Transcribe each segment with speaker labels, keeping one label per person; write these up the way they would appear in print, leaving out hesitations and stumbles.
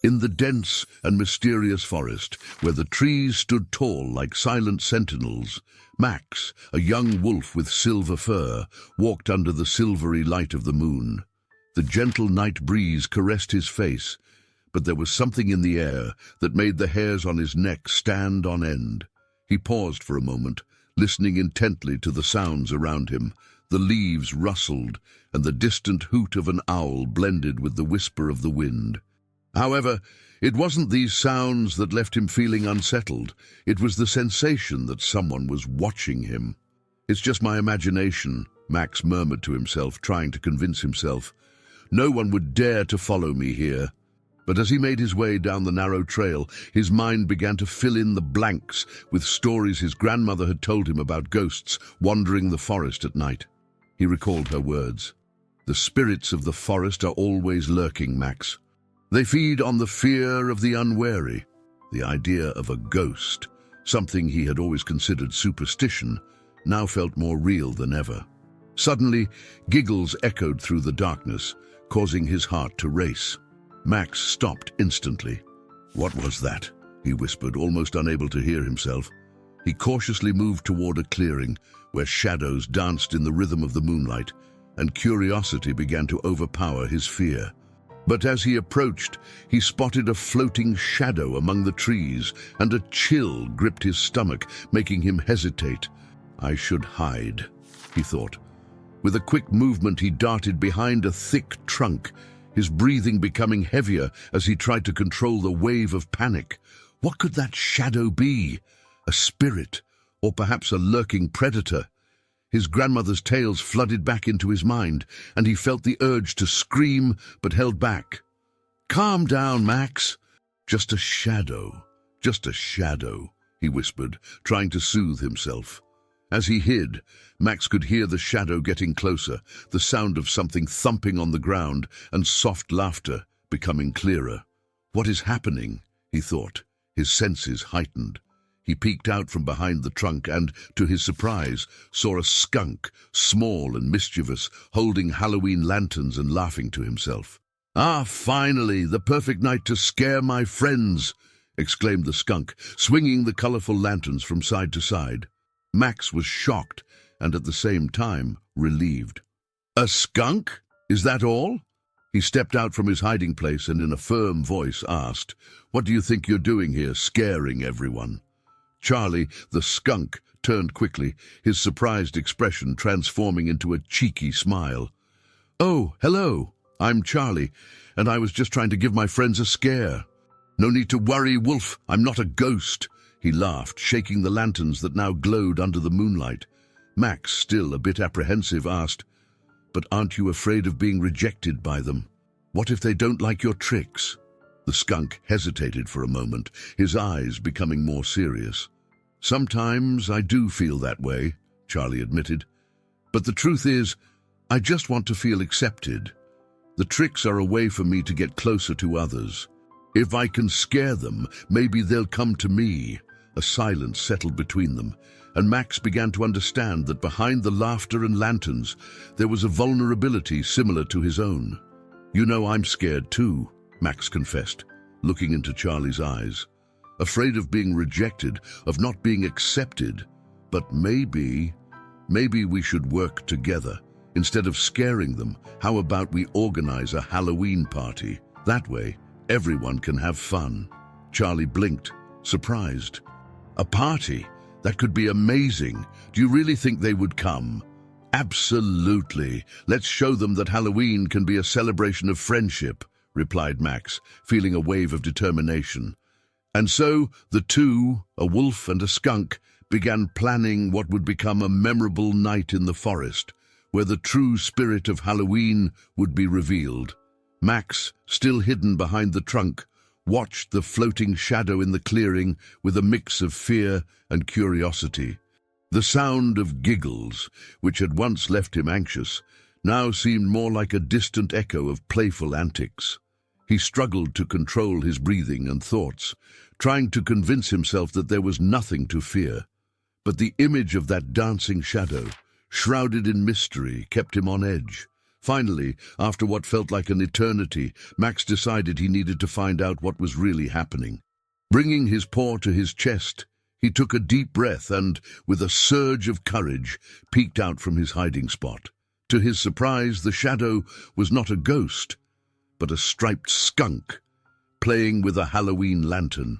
Speaker 1: In the dense and mysterious forest, where the trees stood tall like silent sentinels, Max, a young wolf with silver fur, walked under the silvery light of the moon. The gentle night breeze caressed his face, but there was something in the air that made the hairs on his neck stand on end. He paused for a moment, listening intently to the sounds around him. The leaves rustled, and the distant hoot of an owl blended with the whisper of the wind. However, it wasn't these sounds that left him feeling unsettled. It was the sensation that someone was watching him. "It's just my imagination," Max murmured to himself, trying to convince himself. "No one would dare to follow me here." But as he made his way down the narrow trail, his mind began to fill in the blanks with stories his grandmother had told him about ghosts wandering the forest at night. He recalled her words. "The spirits of the forest are always lurking, Max. They feed on the fear of the unwary." The idea of a ghost, something he had always considered superstition, now felt more real than ever. Suddenly, giggles echoed through the darkness, causing his heart to race. Max stopped instantly. "What was that?" he whispered, almost unable to hear himself. He cautiously moved toward a clearing where shadows danced in the rhythm of the moonlight, and curiosity began to overpower his fear. But as he approached, he spotted a floating shadow among the trees, and a chill gripped his stomach, making him hesitate. "I should hide," he thought. With a quick movement, he darted behind a thick trunk, his breathing becoming heavier as he tried to control the wave of panic. What could that shadow be? A spirit, or perhaps a lurking predator? His grandmother's tales flooded back into his mind, and he felt the urge to scream, but held back. "Calm down, Max. Just a shadow, he whispered, trying to soothe himself. As he hid, Max could hear the shadow getting closer, the sound of something thumping on the ground, and soft laughter becoming clearer. "What is happening?" he thought, his senses heightened. He peeked out from behind the trunk and, to his surprise, saw a skunk, small and mischievous, holding Halloween lanterns and laughing to himself. "Ah, finally, the perfect night to scare my friends!" exclaimed the skunk, swinging the colorful lanterns from side to side. Max was shocked and at the same time relieved. "A skunk? Is that all?" He stepped out from his hiding place and in a firm voice asked, "What do you think you're doing here, scaring everyone?" Charlie, the skunk, turned quickly, his surprised expression transforming into a cheeky smile. "Oh, hello, I'm Charlie, and I was just trying to give my friends a scare." "No need to worry, Wolf, I'm not a ghost," he laughed, shaking the lanterns that now glowed under the moonlight. Max, still a bit apprehensive, asked, "But aren't you afraid of being rejected by them? What if they don't like your tricks?" The skunk hesitated for a moment, his eyes becoming more serious. "Sometimes I do feel that way," Charlie admitted. "But the truth is, I just want to feel accepted. The tricks are a way for me to get closer to others. If I can scare them, maybe they'll come to me." A silence settled between them, and Max began to understand that behind the laughter and lanterns, there was a vulnerability similar to his own. "You know, I'm scared too," Max confessed, looking into Charlie's eyes. "Afraid of being rejected, of not being accepted. But maybe we should work together. Instead of scaring them, how about we organize a Halloween party? That way, everyone can have fun." Charlie blinked, surprised. "A party? That could be amazing. Do you really think they would come?" "Absolutely. Let's show them that Halloween can be a celebration of friendship," replied Max, feeling a wave of determination. And so the two, a wolf and a skunk, began planning what would become a memorable night in the forest, where the true spirit of Halloween would be revealed. Max, still hidden behind the trunk, watched the floating shadow in the clearing with a mix of fear and curiosity. The sound of giggles, which had once left him anxious, now seemed more like a distant echo of playful antics. He struggled to control his breathing and thoughts, trying to convince himself that there was nothing to fear. But the image of that dancing shadow, shrouded in mystery, kept him on edge. Finally, after what felt like an eternity, Max decided he needed to find out what was really happening. Bringing his paw to his chest, he took a deep breath and, with a surge of courage, peeked out from his hiding spot. To his surprise, the shadow was not a ghost, but a striped skunk, playing with a Halloween lantern.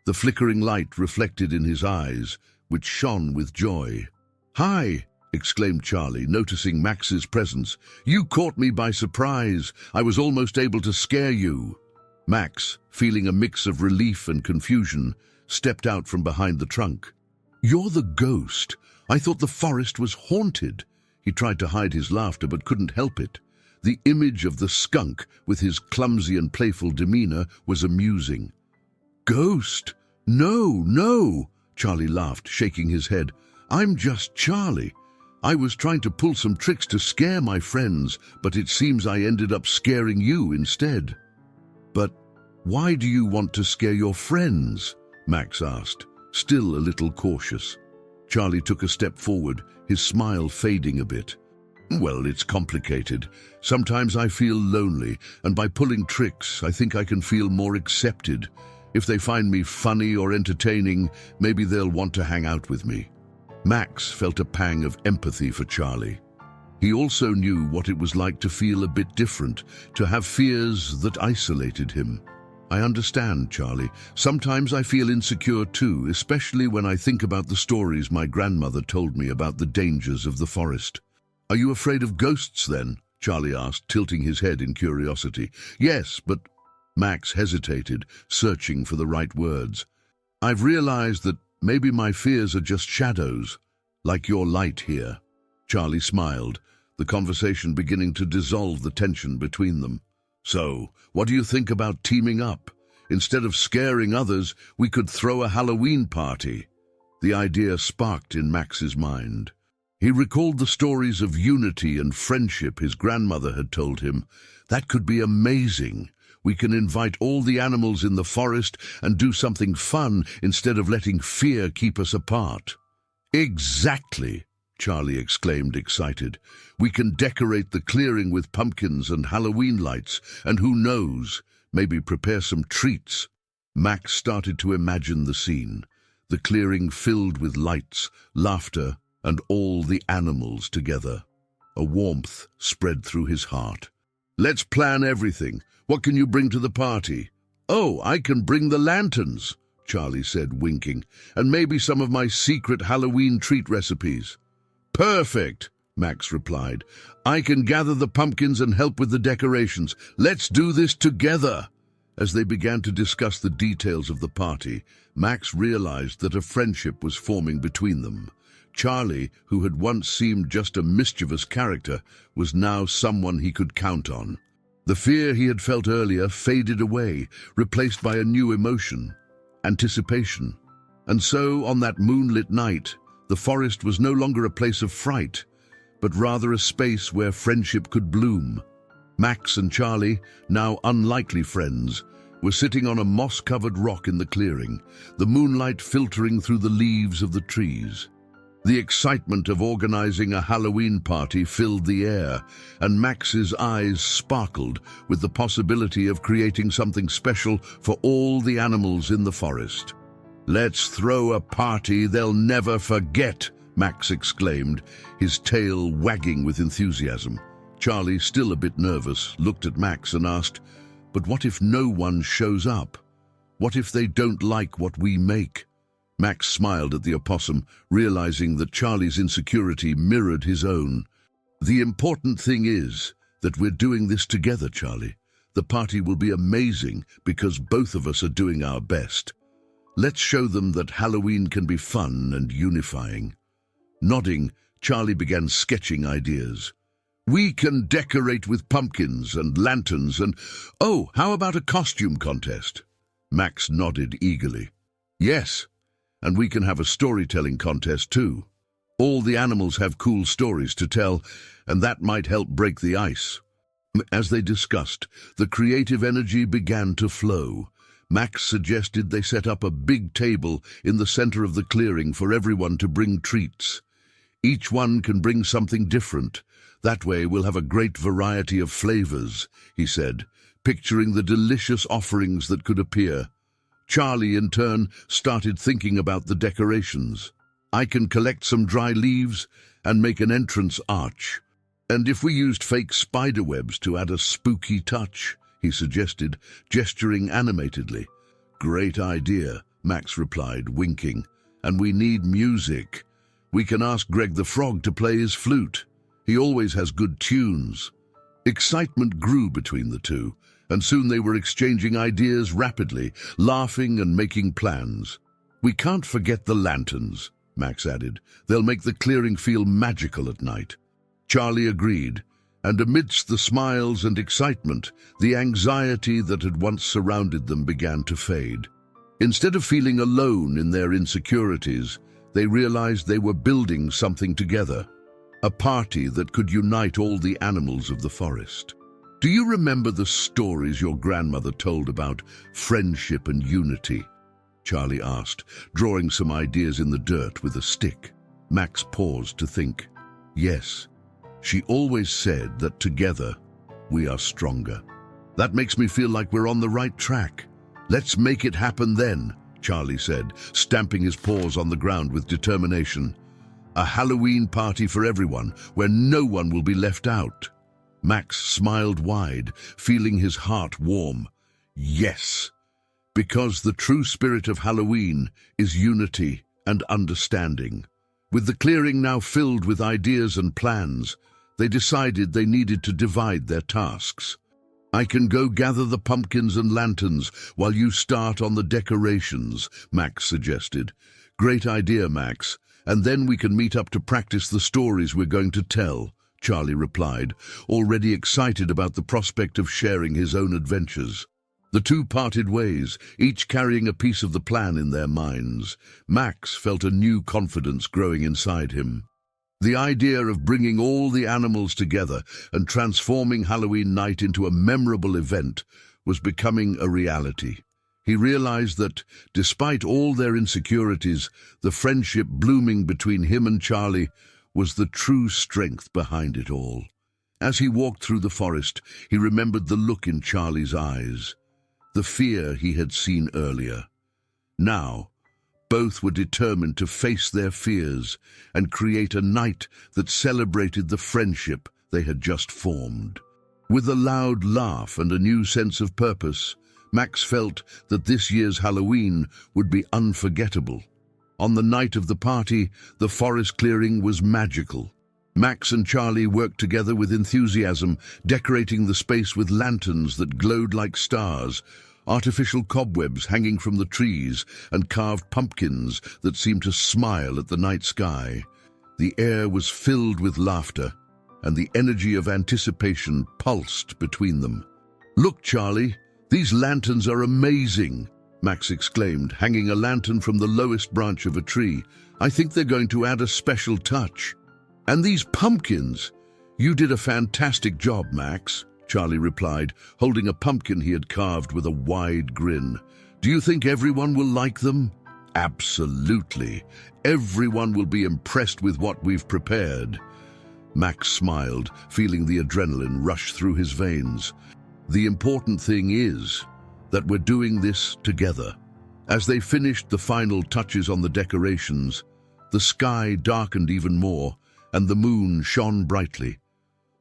Speaker 1: The flickering light reflected in his eyes, which shone with joy. "Hi!" exclaimed Charlie, noticing Max's presence. "You caught me by surprise. I was almost able to scare you." Max, feeling a mix of relief and confusion, stepped out from behind the trunk. "You're the ghost. I thought the forest was haunted." He tried to hide his laughter but couldn't help it. The image of the skunk, with his clumsy and playful demeanor, was amusing. "Ghost? No, no," Charlie laughed, shaking his head. "I'm just Charlie. I was trying to pull some tricks to scare my friends, but it seems I ended up scaring you instead." "But why do you want to scare your friends?" Max asked, still a little cautious. Charlie took a step forward, his smile fading a bit. "Well, it's complicated. Sometimes I feel lonely, and by pulling tricks, I think I can feel more accepted. If they find me funny or entertaining, maybe they'll want to hang out with me." Max felt a pang of empathy for Charlie. He also knew what it was like to feel a bit different, to have fears that isolated him. "I understand, Charlie. Sometimes I feel insecure too, especially when I think about the stories my grandmother told me about the dangers of the forest." "Are you afraid of ghosts then?" Charlie asked, tilting his head in curiosity. "Yes, but—" Max hesitated, searching for the right words. "I've realized that maybe my fears are just shadows, like your light here." Charlie smiled, the conversation beginning to dissolve the tension between them. "So, what do you think about teaming up? Instead of scaring others, we could throw a Halloween party." The idea sparked in Max's mind. He recalled the stories of unity and friendship his grandmother had told him. "That could be amazing. We can invite all the animals in the forest and do something fun instead of letting fear keep us apart." "Exactly!" Charlie exclaimed, excited. "We can decorate the clearing with pumpkins and Halloween lights, and who knows, maybe prepare some treats." Max started to imagine the scene, the clearing filled with lights, laughter, and all the animals together. A warmth spread through his heart. "Let's plan everything. What can you bring to the party?" "Oh, I can bring the lanterns," Charlie said, winking, "and maybe some of my secret Halloween treat recipes." "Perfect," Max replied. "I can gather the pumpkins and help with the decorations. Let's do this together." As they began to discuss the details of the party, Max realized that a friendship was forming between them. Charlie, who had once seemed just a mischievous character, was now someone he could count on. The fear he had felt earlier faded away, replaced by a new emotion, anticipation. And so, on that moonlit night, the forest was no longer a place of fright, but rather a space where friendship could bloom. Max and Charlie, now unlikely friends, were sitting on a moss-covered rock in the clearing, the moonlight filtering through the leaves of the trees. The excitement of organizing a Halloween party filled the air, and Max's eyes sparkled with the possibility of creating something special for all the animals in the forest. "Let's throw a party they'll never forget," Max exclaimed, his tail wagging with enthusiasm. Charlie, still a bit nervous, looked at Max and asked, "But what if no one shows up? What if they don't like what we make?" Max smiled at the opossum, realizing that Charlie's insecurity mirrored his own. "The important thing is that we're doing this together, Charlie. The party will be amazing because both of us are doing our best. Let's show them that Halloween can be fun and unifying." Nodding, Charlie began sketching ideas. "We can decorate with pumpkins and lanterns and, oh, how about a costume contest?" Max nodded eagerly. "Yes. And we can have a storytelling contest too. All the animals have cool stories to tell, and that might help break the ice." As they discussed, the creative energy began to flow. Max suggested they set up a big table in the center of the clearing for everyone to bring treats. Each one can bring something different. That way we'll have a great variety of flavors, he said, picturing the delicious offerings that could appear. Charlie, in turn, started thinking about the decorations. I can collect some dry leaves and make an entrance arch. And if we used fake spider webs to add a spooky touch, he suggested, gesturing animatedly. Great idea, Max replied, winking. And we need music. We can ask Greg the Frog to play his flute. He always has good tunes. Excitement grew between the two, and soon they were exchanging ideas rapidly, laughing and making plans. We can't forget the lanterns, Max added. They'll make the clearing feel magical at night. Charlie agreed, and amidst the smiles and excitement, the anxiety that had once surrounded them began to fade. Instead of feeling alone in their insecurities, they realized they were building something together, a party that could unite all the animals of the forest. Do you remember the stories your grandmother told about friendship and unity? Charlie asked, drawing some ideas in the dirt with a stick. Max paused to think. Yes, she always said that together we are stronger. That makes me feel like we're on the right track. Let's make it happen then, Charlie said, stamping his paws on the ground with determination. A Halloween party for everyone, where no one will be left out. Max smiled wide, feeling his heart warm. Yes, because the true spirit of Halloween is unity and understanding. With the clearing now filled with ideas and plans, they decided they needed to divide their tasks. I can go gather the pumpkins and lanterns while you start on the decorations, Max suggested. Great idea, Max. And then we can meet up to practice the stories we're going to tell, Charlie replied, already excited about the prospect of sharing his own adventures. The two parted ways, each carrying a piece of the plan in their minds. Max felt a new confidence growing inside him. The idea of bringing all the animals together and transforming Halloween night into a memorable event was becoming a reality. He realized that, despite all their insecurities, the friendship blooming between him and Charlie was the true strength behind it all. As he walked through the forest, he remembered the look in Charlie's eyes, the fear he had seen earlier. Now, both were determined to face their fears and create a night that celebrated the friendship they had just formed. With a loud laugh and a new sense of purpose, Max felt that this year's Halloween would be unforgettable. On the night of the party, the forest clearing was magical. Max and Charlie worked together with enthusiasm, decorating the space with lanterns that glowed like stars, artificial cobwebs hanging from the trees, and carved pumpkins that seemed to smile at the night sky. The air was filled with laughter, and the energy of anticipation pulsed between them. Look, Charlie, these lanterns are amazing, Max exclaimed, hanging a lantern from the lowest branch of a tree. I think they're going to add a special touch. And these pumpkins! You did a fantastic job, Max, Charlie replied, holding a pumpkin he had carved with a wide grin. Do you think everyone will like them? Absolutely. Everyone will be impressed with what we've prepared. Max smiled, feeling the adrenaline rush through his veins. The important thing is that we're doing this together. As they finished the final touches on the decorations, the sky darkened even more, and the moon shone brightly.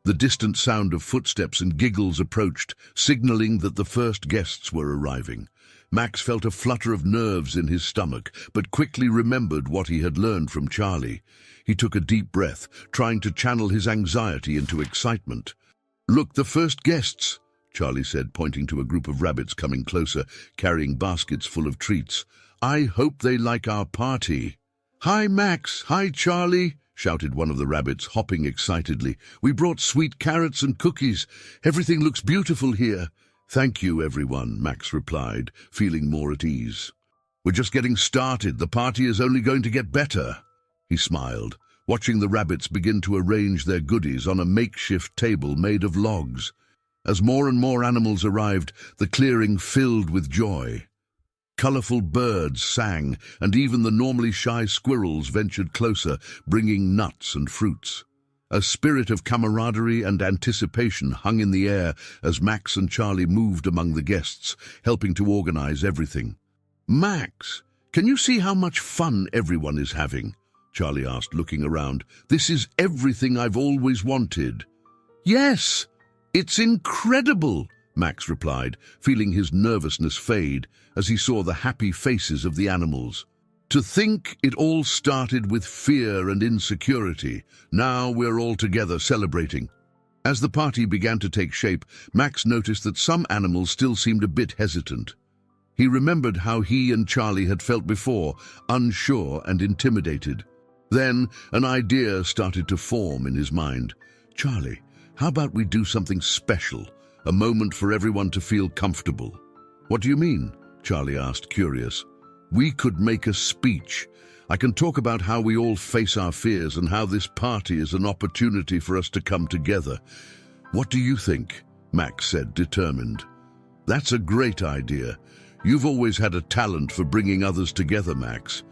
Speaker 1: The distant sound of footsteps and giggles approached, signaling that the first guests were arriving. Max felt a flutter of nerves in his stomach, but quickly remembered what he had learned from Charlie. He took a deep breath, trying to channel his anxiety into excitement. Look, the first guests, Charlie said, pointing to a group of rabbits coming closer, carrying baskets full of treats. I hope they like our party. Hi, Max. Hi, Charlie, shouted one of the rabbits, hopping excitedly. We brought sweet carrots and cookies. Everything looks beautiful here. Thank you, everyone, Max replied, feeling more at ease. We're just getting started. The party is only going to get better. He smiled, watching the rabbits begin to arrange their goodies on a makeshift table made of logs. As more and more animals arrived, the clearing filled with joy. Colorful birds sang, and even the normally shy squirrels ventured closer, bringing nuts and fruits. A spirit of camaraderie and anticipation hung in the air as Max and Charlie moved among the guests, helping to organize everything. "Max, can you see how much fun everyone is having?" Charlie asked, looking around. "This is everything I've always wanted." "Yes, it's incredible," Max replied, feeling his nervousness fade as he saw the happy faces of the animals. "To think it all started with fear and insecurity. Now we're all together celebrating." As the party began to take shape, Max noticed that some animals still seemed a bit hesitant. He remembered how he and Charlie had felt before, unsure and intimidated. Then an idea started to form in his mind. "Charlie, how about we do something special, a moment for everyone to feel comfortable?" "What do you mean?" Charlie asked, curious. "We could make a speech. I can talk about how we all face our fears and how this party is an opportunity for us to come together." "What do you think?" Max said, determined. "That's a great idea. You've always had a talent for bringing others together, Max."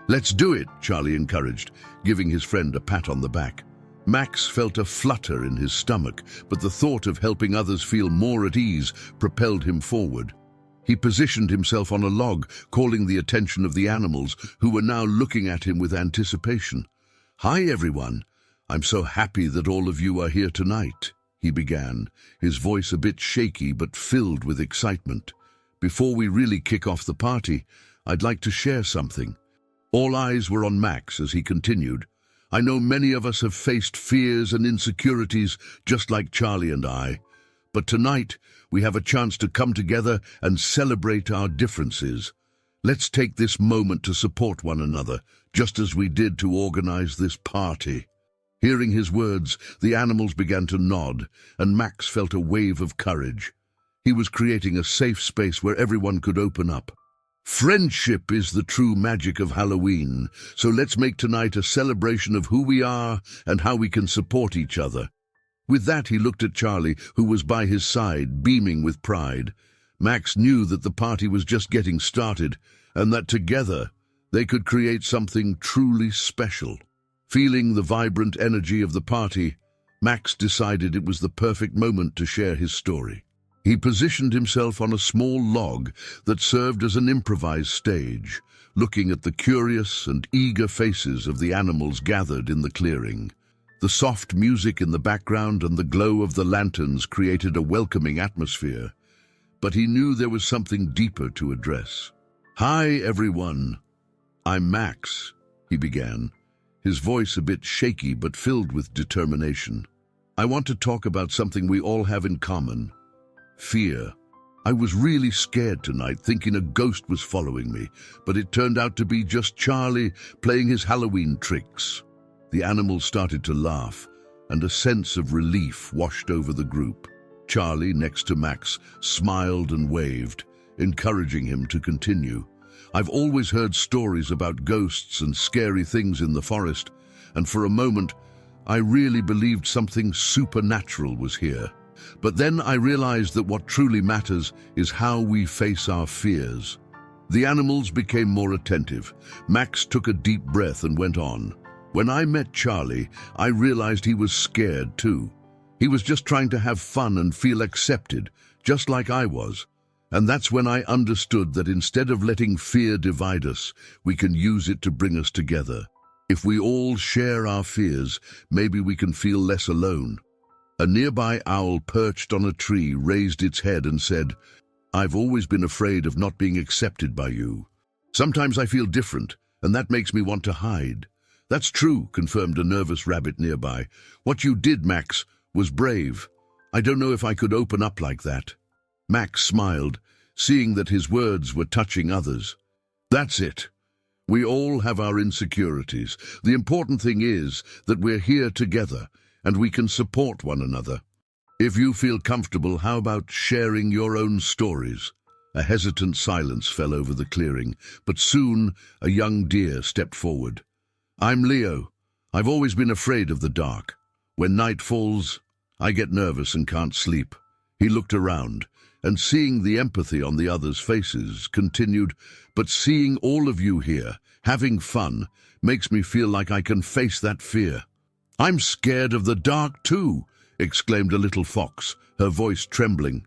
Speaker 1: "Let's do it," Charlie encouraged, giving his friend a pat on the back. Max felt a flutter in his stomach, but the thought of helping others feel more at ease propelled him forward. He positioned himself on a log, calling the attention of the animals, who were now looking at him with anticipation. "Hi, everyone. I'm so happy that all of you are here tonight," he began, his voice a bit shaky but filled with excitement. "Before we really kick off the party, I'd like to share something." All eyes were on Max as he continued. "I know many of us have faced fears and insecurities just like Charlie and I. But tonight, we have a chance to come together and celebrate our differences. Let's take this moment to support one another, just as we did to organize this party." Hearing his words, the animals began to nod, and Max felt a wave of courage. He was creating a safe space where everyone could open up. "Friendship is the true magic of Halloween, so let's make tonight a celebration of who we are and how we can support each other." With that, he looked at Charlie, who was by his side, beaming with pride. Max knew that the party was just getting started, and that together they could create something truly special. Feeling the vibrant energy of the party, Max decided it was the perfect moment to share his story. He positioned himself on a small log that served as an improvised stage, looking at the curious and eager faces of the animals gathered in the clearing. The soft music in the background and the glow of the lanterns created a welcoming atmosphere, but he knew there was something deeper to address. "Hi, everyone. I'm Max," he began, his voice a bit shaky but filled with determination. "I want to talk about something we all have in common: fear. I was really scared tonight, thinking a ghost was following me, but it turned out to be just Charlie playing his Halloween tricks." The animals started to laugh, and a sense of relief washed over the group. Charlie, next to Max, smiled and waved, encouraging him to continue. "I've always heard stories about ghosts and scary things in the forest, and for a moment, I really believed something supernatural was here. But then I realized that what truly matters is how we face our fears." The animals became more attentive. Max took a deep breath and went on. "When I met Charlie, I realized he was scared too. He was just trying to have fun and feel accepted, just like I was. And that's when I understood that instead of letting fear divide us, we can use it to bring us together. If we all share our fears, maybe we can feel less alone." A nearby owl perched on a tree raised its head and said, "I've always been afraid of not being accepted by you. Sometimes I feel different, and that makes me want to hide." "That's true," confirmed a nervous rabbit nearby. "What you did, Max, was brave. I don't know if I could open up like that." Max smiled, seeing that his words were touching others. "That's it. We all have our insecurities. The important thing is that we're here together, and we can support one another. If you feel comfortable, how about sharing your own stories?" A hesitant silence fell over the clearing, but soon a young deer stepped forward. "I'm Leo. I've always been afraid of the dark. When night falls, I get nervous and can't sleep." He looked around, and seeing the empathy on the others' faces, continued, "But seeing all of you here, having fun, makes me feel like I can face that fear." "I'm scared of the dark too," exclaimed a little fox, her voice trembling.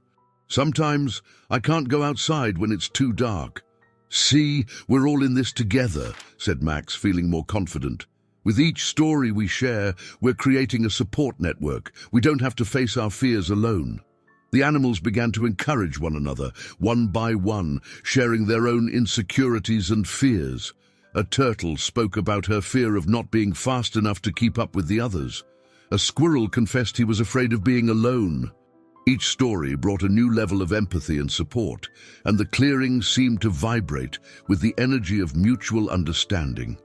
Speaker 1: "Sometimes I can't go outside when it's too dark." "See, we're all in this together," said Max, feeling more confident. "With each story we share, we're creating a support network. We don't have to face our fears alone." The animals began to encourage one another, one by one, sharing their own insecurities and fears. A turtle spoke about her fear of not being fast enough to keep up with the others. A squirrel confessed he was afraid of being alone. Each story brought a new level of empathy and support, and the clearing seemed to vibrate with the energy of mutual understanding.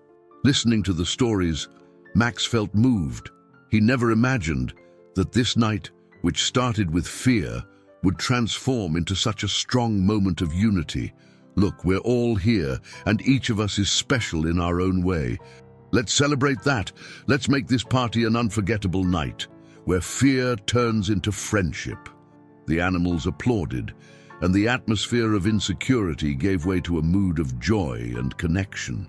Speaker 1: Listening to the stories, Max felt moved. He never imagined that this night, which started with fear, would transform into such a strong moment of unity. Look, we're all here, and each of us is special in our own way. Let's celebrate that. Let's make this party an unforgettable night, where fear turns into friendship. The animals applauded, and the atmosphere of insecurity gave way to a mood of joy and connection.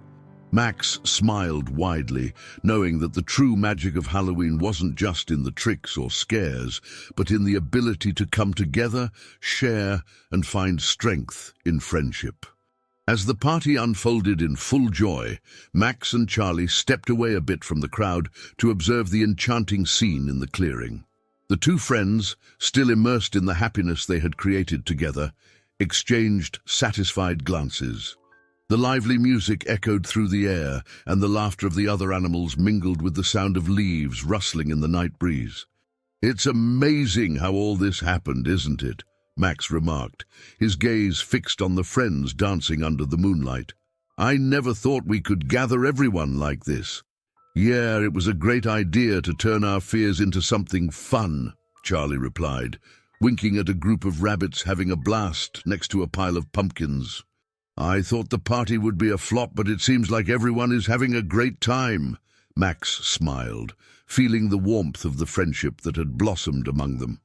Speaker 1: Max smiled widely, knowing that the true magic of Halloween wasn't just in the tricks or scares, but in the ability to come together, share, and find strength in friendship. As the party unfolded in full joy, Max and Charlie stepped away a bit from the crowd to observe the enchanting scene in the clearing. The two friends, still immersed in the happiness they had created together, exchanged satisfied glances. The lively music echoed through the air, and the laughter of the other animals mingled with the sound of leaves rustling in the night breeze. "It's amazing how all this happened, isn't it?" Max remarked, his gaze fixed on the friends dancing under the moonlight. "I never thought we could gather everyone like this." "Yeah, it was a great idea to turn our fears into something fun," Charlie replied, winking at a group of rabbits having a blast next to a pile of pumpkins. "I thought the party would be a flop, but it seems like everyone is having a great time." Max smiled, feeling the warmth of the friendship that had blossomed among them.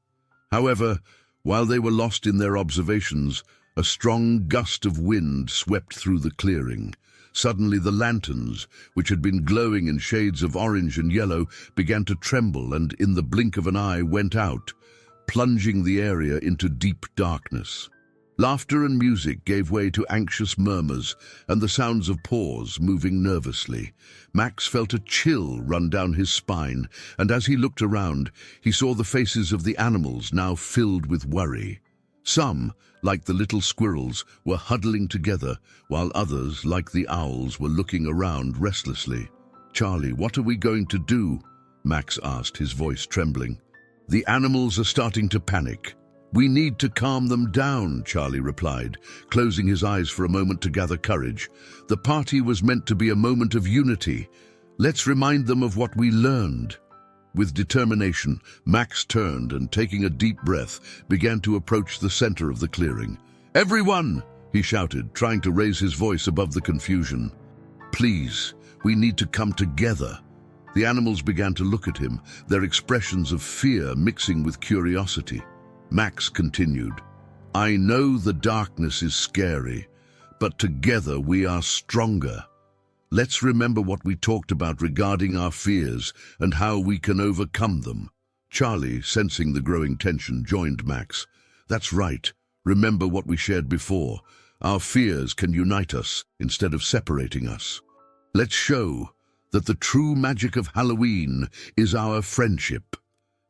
Speaker 1: However, while they were lost in their observations, a strong gust of wind swept through the clearing. Suddenly the lanterns, which had been glowing in shades of orange and yellow, began to tremble and, in the blink of an eye, went out, plunging the area into deep darkness. Laughter and music gave way to anxious murmurs and the sounds of paws moving nervously. Max felt a chill run down his spine, and as he looked around, he saw the faces of the animals now filled with worry. Some, like the little squirrels, were huddling together, while others, like the owls, were looking around restlessly. "Charlie, what are we going to do?" Max asked, his voice trembling. "The animals are starting to panic." "We need to calm them down," Charlie replied, closing his eyes for a moment to gather courage. "The party was meant to be a moment of unity. Let's remind them of what we learned." With determination, Max turned and, taking a deep breath, began to approach the center of the clearing. "Everyone!" he shouted, trying to raise his voice above the confusion. "Please, we need to come together." The animals began to look at him, their expressions of fear mixing with curiosity. Max continued, "I know the darkness is scary, but together we are stronger. Let's remember what we talked about regarding our fears and how we can overcome them." Charlie, sensing the growing tension, joined Max. "That's right. Remember what we shared before. Our fears can unite us instead of separating us. Let's show that the true magic of Halloween is our friendship."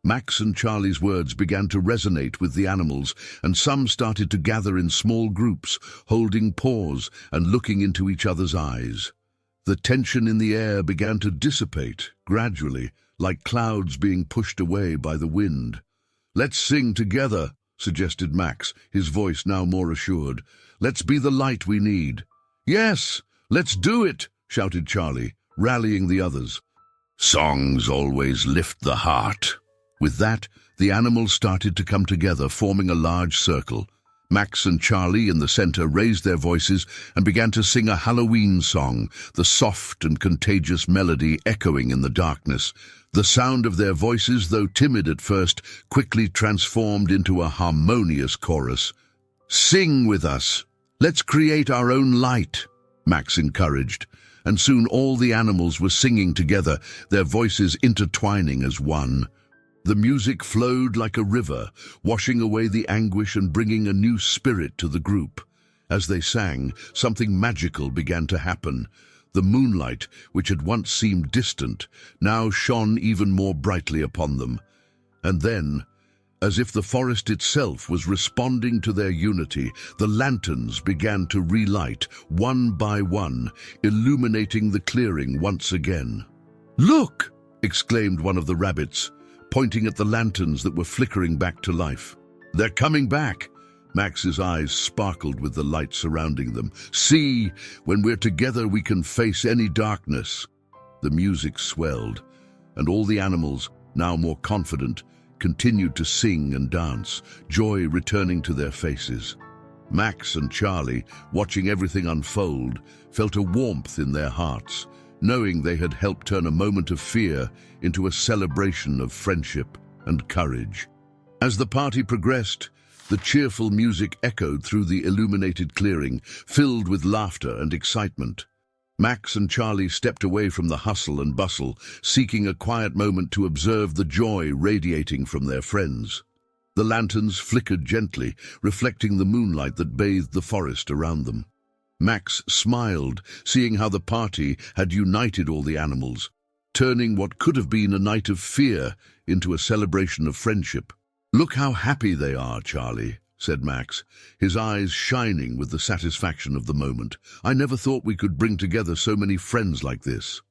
Speaker 1: Max and Charlie's words began to resonate with the animals, and some started to gather in small groups, holding paws and looking into each other's eyes. The tension in the air began to dissipate, gradually, like clouds being pushed away by the wind. "Let's sing together," suggested Max, his voice now more assured. "Let's be the light we need." "Yes, let's do it," shouted Charlie, rallying the others. "Songs always lift the heart." With that, the animals started to come together, forming a large circle. Max and Charlie in the center raised their voices and began to sing a Halloween song, the soft and contagious melody echoing in the darkness. The sound of their voices, though timid at first, quickly transformed into a harmonious chorus. "Sing with us. Let's create our own light," Max encouraged, and soon all the animals were singing together, their voices intertwining as one. The music flowed like a river, washing away the anguish and bringing a new spirit to the group. As they sang, something magical began to happen. The moonlight, which had once seemed distant, now shone even more brightly upon them. And then, as if the forest itself was responding to their unity, the lanterns began to relight, one by one, illuminating the clearing once again. "Look!" exclaimed one of the rabbits, pointing at the lanterns that were flickering back to life. "They're coming back!" Max's eyes sparkled with the light surrounding them. "See, when we're together we can face any darkness." The music swelled, and all the animals, now more confident, continued to sing and dance, joy returning to their faces. Max and Charlie, watching everything unfold, felt a warmth in their hearts, knowing they had helped turn a moment of fear into a celebration of friendship and courage. As the party progressed, the cheerful music echoed through the illuminated clearing, filled with laughter and excitement. Max and Charlie stepped away from the hustle and bustle, seeking a quiet moment to observe the joy radiating from their friends. The lanterns flickered gently, reflecting the moonlight that bathed the forest around them. Max smiled, seeing how the party had united all the animals, turning what could have been a night of fear into a celebration of friendship. "Look how happy they are, Charlie," said Max, his eyes shining with the satisfaction of the moment. "I never thought we could bring together so many friends like this."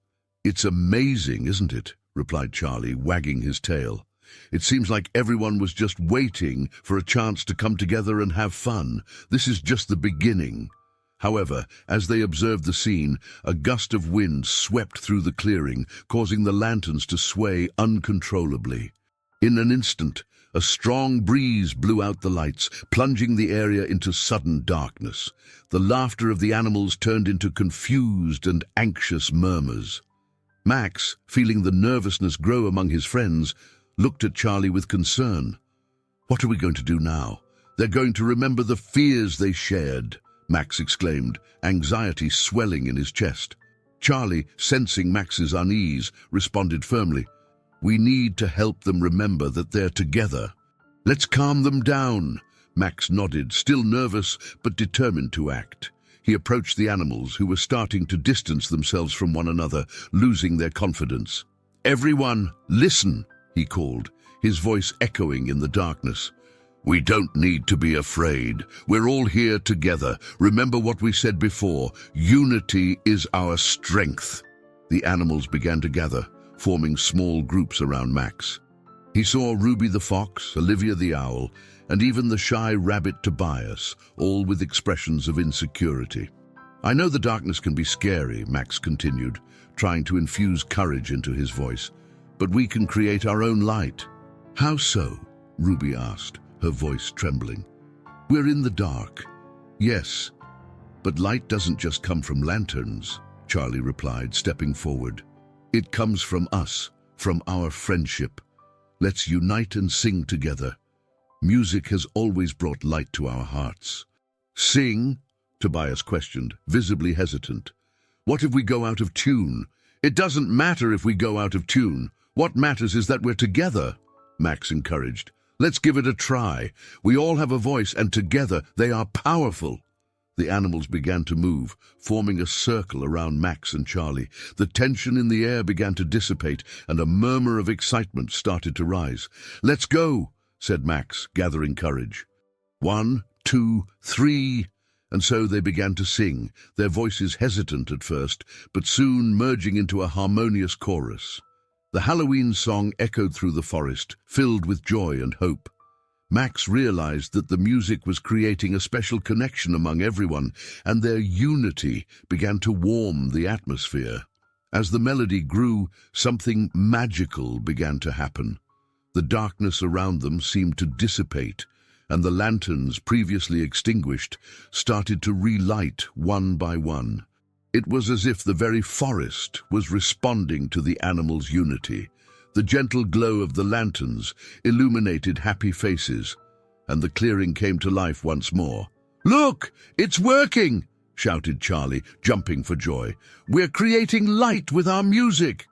Speaker 1: "It's amazing, isn't it?" replied Charlie, wagging his tail. "It seems like everyone was just waiting for a chance to come together and have fun. This is just the beginning." However, as they observed the scene, a gust of wind swept through the clearing, causing the lanterns to sway uncontrollably. In an instant, a strong breeze blew out the lights, plunging the area into sudden darkness. The laughter of the animals turned into confused and anxious murmurs. Max, feeling the nervousness grow among his friends, looked at Charlie with concern. "What are we going to do now? They're going to remember the fears they shared," Max exclaimed, anxiety swelling in his chest. Charlie, sensing Max's unease, responded firmly, "We need to help them remember that they're together." "Let's calm them down." Max nodded, still nervous but determined to act. He approached the animals, who were starting to distance themselves from one another, losing their confidence. "Everyone, listen," he called, his voice echoing in the darkness. "We don't need to be afraid. We're all here together. Remember what we said before. Unity is our strength." The animals began to gather, forming small groups around Max. He saw Ruby the fox, Olivia the owl, and even the shy rabbit Tobias, all with expressions of insecurity. "I know the darkness can be scary," Max continued, trying to infuse courage into his voice, "but we can create our own light." "How so?" Ruby asked, her voice trembling. "We're in the dark." "Yes, but light doesn't just come from lanterns," Charlie replied, stepping forward. "It comes from us, from our friendship. Let's unite and sing together. Music has always brought light to our hearts." "Sing?" Tobias questioned, visibly hesitant. "What if we go out of tune?" "It doesn't matter if we go out of tune. What matters is that we're together," Max encouraged. "Let's give it a try. We all have a voice, and together they are powerful." The animals began to move, forming a circle around Max and Charlie. The tension in the air began to dissipate, and a murmur of excitement started to rise. "Let's go," said Max, gathering courage. 1, 2, 3, and so they began to sing, their voices hesitant at first, but soon merging into a harmonious chorus. The Halloween song echoed through the forest, filled with joy and hope. Max realized that the music was creating a special connection among everyone, and their unity began to warm the atmosphere. As the melody grew, something magical began to happen. The darkness around them seemed to dissipate, and the lanterns, previously extinguished, started to relight one by one. It was as if the very forest was responding to the animals' unity. The gentle glow of the lanterns illuminated happy faces, and the clearing came to life once more. "Look, it's working!" shouted Charlie, jumping for joy. "We're creating light with our music!"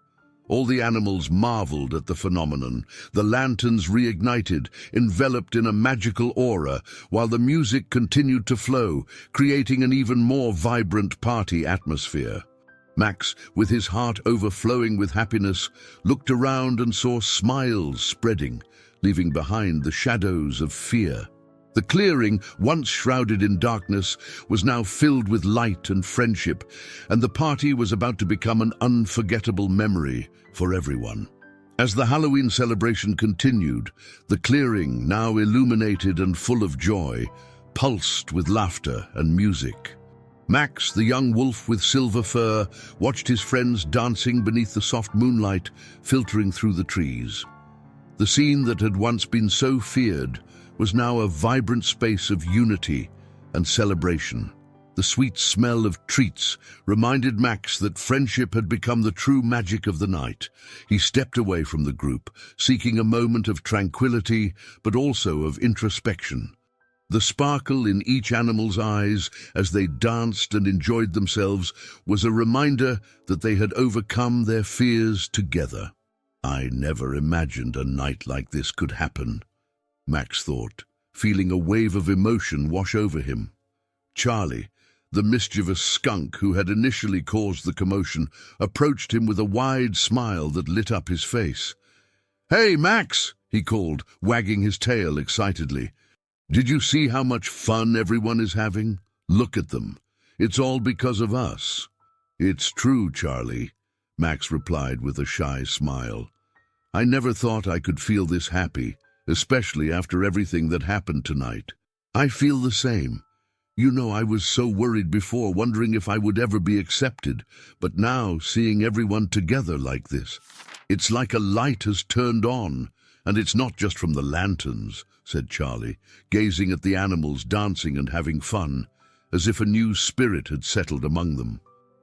Speaker 1: All the animals marveled at the phenomenon. The lanterns reignited, enveloped in a magical aura, while the music continued to flow, creating an even more vibrant party atmosphere. Max, with his heart overflowing with happiness, looked around and saw smiles spreading, leaving behind the shadows of fear. The clearing, once shrouded in darkness, was now filled with light and friendship, and the party was about to become an unforgettable memory for everyone. As the Halloween celebration continued, the clearing, now illuminated and full of joy, pulsed with laughter and music. Max, the young wolf with silver fur, watched his friends dancing beneath the soft moonlight filtering through the trees. The scene that had once been so feared was now a vibrant space of unity and celebration. The sweet smell of treats reminded Max that friendship had become the true magic of the night. He stepped away from the group, seeking a moment of tranquility, but also of introspection. The sparkle in each animal's eyes as they danced and enjoyed themselves was a reminder that they had overcome their fears together. "I never imagined a night like this could happen," Max thought, feeling a wave of emotion wash over him. Charlie, the mischievous skunk who had initially caused the commotion, approached him with a wide smile that lit up his face. "Hey, Max!" he called, wagging his tail excitedly. "Did you see how much fun everyone is having? Look at them. It's all because of us." "It's true, Charlie," Max replied with a shy smile. "I never thought I could feel this happy, especially after everything that happened tonight. I feel the same. You know, I was so worried before, wondering if I would ever be accepted, but now, seeing everyone together like this, it's like a light has turned on, and it's not just from the lanterns," said Charlie, gazing at the animals dancing and having fun, as if a new spirit had settled among them.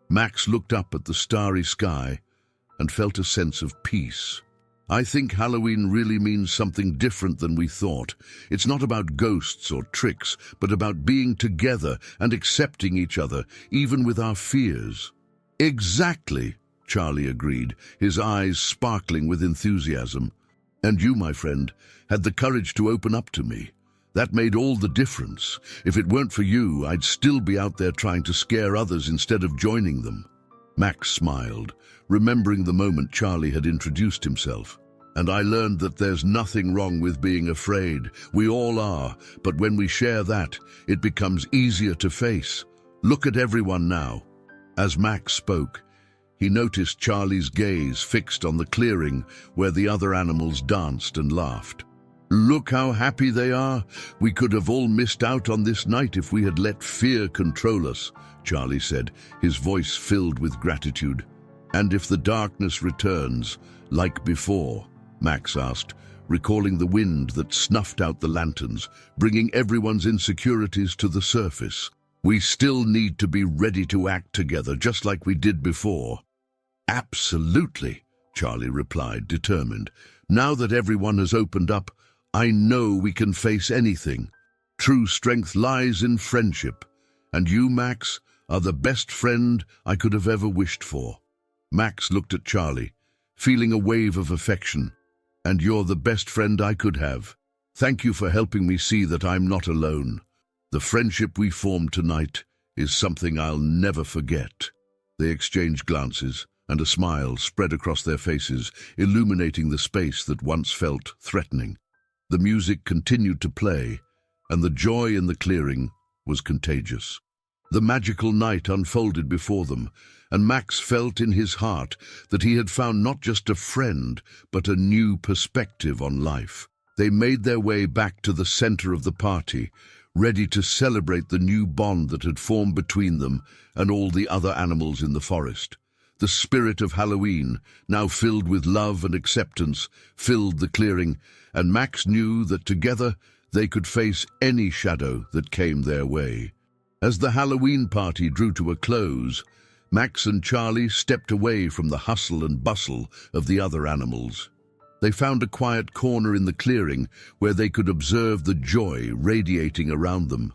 Speaker 1: Max looked up at the starry sky and felt a sense of peace. "I think Halloween really means something different than we thought. It's not about ghosts or tricks, but about being together and accepting each other, even with our fears." "Exactly," Charlie agreed, his eyes sparkling with enthusiasm. "And you, my friend, had the courage to open up to me. That made all the difference. If it weren't for you, I'd still be out there trying to scare others instead of joining them." Max smiled, remembering the moment Charlie had introduced himself. "And I learned that there's nothing wrong with being afraid. We all are, but when we share that, it becomes easier to face. Look at everyone now." As Max spoke, he noticed Charlie's gaze fixed on the clearing where the other animals danced and laughed. "Look how happy they are. We could have all missed out on this night if we had let fear control us," Charlie said, his voice filled with gratitude. "And if the darkness returns, like before?" Max asked, recalling the wind that snuffed out the lanterns, bringing everyone's insecurities to the surface. "We still need to be ready to act together, just like we did before." "Absolutely," Charlie replied, determined. "Now that everyone has opened up, I know we can face anything. True strength lies in friendship, and you, Max, are the best friend I could have ever wished for." Max looked at Charlie, feeling a wave of affection. "And you're the best friend I could have. Thank you for helping me see that I'm not alone. The friendship we formed tonight is something I'll never forget." They exchanged glances, and a smile spread across their faces, illuminating the space that once felt threatening. The music continued to play, and the joy in the clearing was contagious. The magical night unfolded before them, and Max felt in his heart that he had found not just a friend, but a new perspective on life. They made their way back to the center of the party, ready to celebrate the new bond that had formed between them and all the other animals in the forest. The spirit of Halloween, now filled with love and acceptance, filled the clearing, and Max knew that together they could face any shadow that came their way. As the Halloween party drew to a close, Max and Charlie stepped away from the hustle and bustle of the other animals. They found a quiet corner in the clearing where they could observe the joy radiating around them.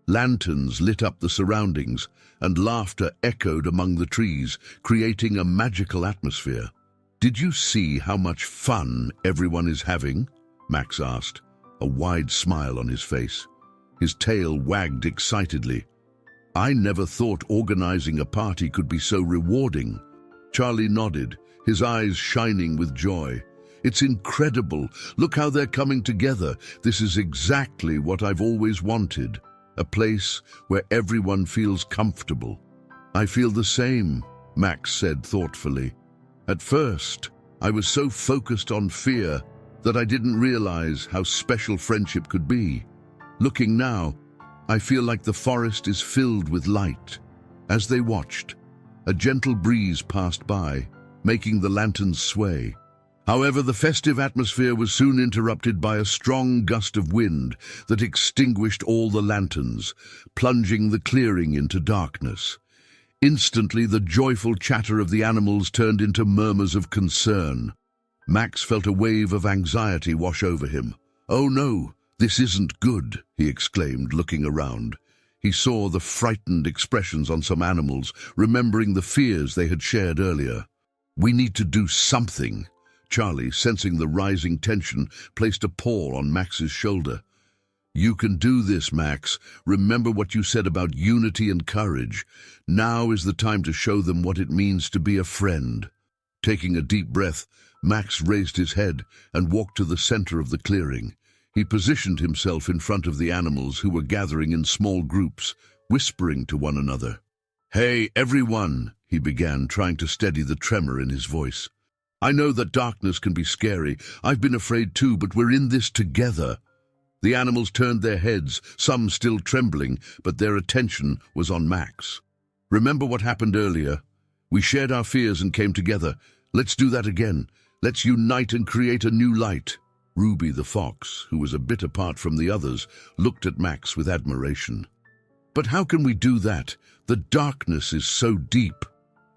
Speaker 1: Lanterns lit up the surroundings, and laughter echoed among the trees, creating a magical atmosphere. "Did you see how much fun everyone is having?" Max asked, a wide smile on his face. His tail wagged excitedly. "I never thought organizing a party could be so rewarding." Charlie nodded, his eyes shining with joy. "It's incredible. Look how they're coming together. This is exactly what I've always wanted. A place where everyone feels comfortable." "I feel the same," Max said thoughtfully. "At first, I was so focused on fear that I didn't realize how special friendship could be. Looking now, I feel like the forest is filled with light." As they watched, a gentle breeze passed by, making the lanterns sway. However, the festive atmosphere was soon interrupted by a strong gust of wind that extinguished all the lanterns, plunging the clearing into darkness. Instantly, the joyful chatter of the animals turned into murmurs of concern. Max felt a wave of anxiety wash over him. "Oh no, this isn't good," he exclaimed, looking around. He saw the frightened expressions on some animals, remembering the fears they had shared earlier. "We need to do something." Charlie, sensing the rising tension, placed a paw on Max's shoulder. "You can do this, Max. Remember what you said about unity and courage. Now is the time to show them what it means to be a friend." Taking a deep breath, Max raised his head and walked to the center of the clearing. He positioned himself in front of the animals who were gathering in small groups, whispering to one another. "Hey, everyone," he began, trying to steady the tremor in his voice. "I know that darkness can be scary. I've been afraid too, but we're in this together." The animals turned their heads, some still trembling, but their attention was on Max. "Remember what happened earlier? We shared our fears and came together. Let's do that again. Let's unite and create a new light." Ruby the fox, who was a bit apart from the others, looked at Max with admiration. "But how can we do that? The darkness is so deep."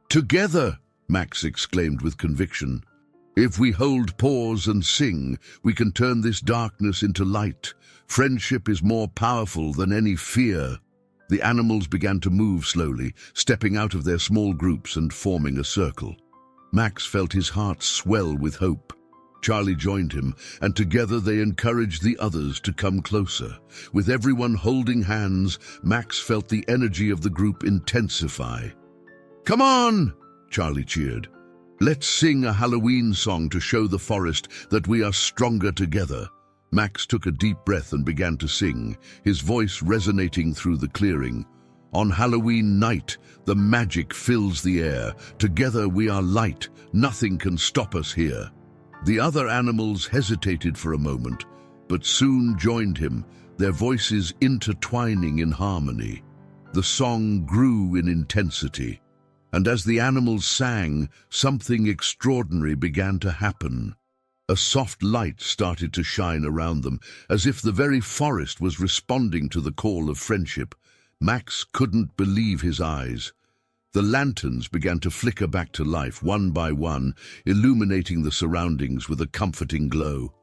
Speaker 1: "Together!" Max exclaimed with conviction. "If we hold pause and sing, we can turn this darkness into light. Friendship is more powerful than any fear." The animals began to move slowly, stepping out of their small groups and forming a circle. Max felt his heart swell with hope. Charlie joined him, and together they encouraged the others to come closer. With everyone holding hands, Max felt the energy of the group intensify. "Come on!" Charlie cheered. "Let's sing a Halloween song to show the forest that we are stronger together." Max took a deep breath and began to sing, his voice resonating through the clearing. "On Halloween night, the magic fills the air. Together we are light. Nothing can stop us here." The other animals hesitated for a moment, but soon joined him, their voices intertwining in harmony. The song grew in intensity, and as the animals sang, something extraordinary began to happen. A soft light started to shine around them, as if the very forest was responding to the call of friendship. Max couldn't believe his eyes. The lanterns began to flicker back to life, one by one, illuminating the surroundings with a comforting glow.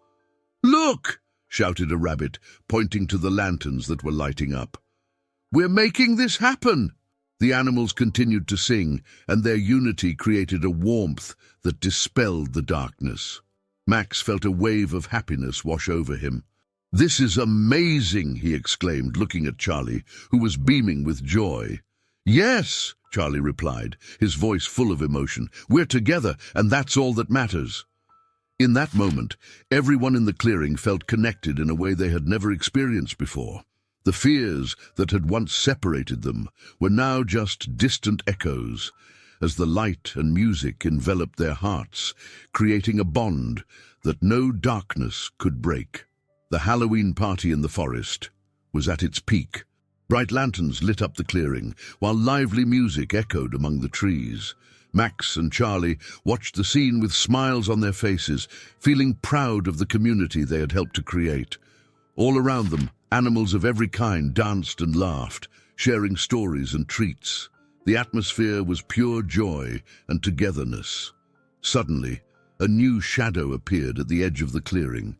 Speaker 1: "Look!" shouted a rabbit, pointing to the lanterns that were lighting up. "We're making this happen!" The animals continued to sing, and their unity created a warmth that dispelled the darkness. Max felt a wave of happiness wash over him. "This is amazing!" he exclaimed, looking at Charlie, who was beaming with joy. "Yes!" Charlie replied, his voice full of emotion. "We're together, and that's all that matters." In that moment, everyone in the clearing felt connected in a way they had never experienced before. The fears that had once separated them were now just distant echoes, as the light and music enveloped their hearts, creating a bond that no darkness could break. The Halloween party in the forest was at its peak. Bright lanterns lit up the clearing, while lively music echoed among the trees. Max and Charlie watched the scene with smiles on their faces, feeling proud of the community they had helped to create. All around them, animals of every kind danced and laughed, sharing stories and treats. The atmosphere was pure joy and togetherness. Suddenly, a new shadow appeared at the edge of the clearing.